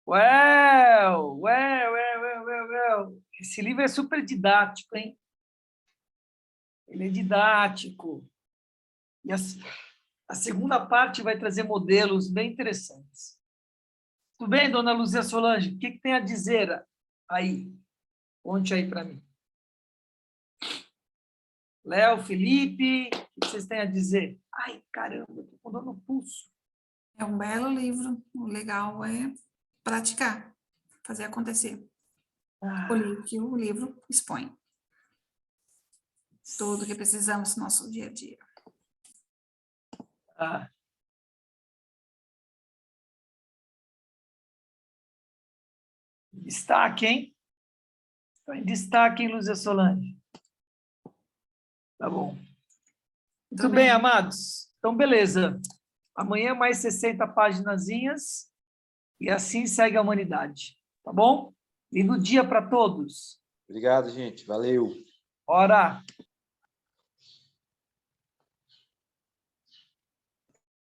Well. Esse livro é super didático, hein? Ele é didático. E a segunda parte vai trazer modelos bem interessantes. Tudo bem, dona Luzia Solange? O que tem a dizer aí? Conte aí para mim. Léo, Felipe, o que vocês têm a dizer? Ai, caramba, estou com dor no pulso. É um belo livro. O legal é praticar, fazer acontecer. O que o livro expõe. Tudo que precisamos no nosso dia a dia. Ah. Destaque, hein? Está em destaque, hein, Luzia Solange? Tá bom. Muito bem, amados. Então, beleza. Amanhã mais 60 páginazinhas e assim segue a humanidade. Tá bom? Lindo dia para todos. Obrigado, gente. Valeu. Ora.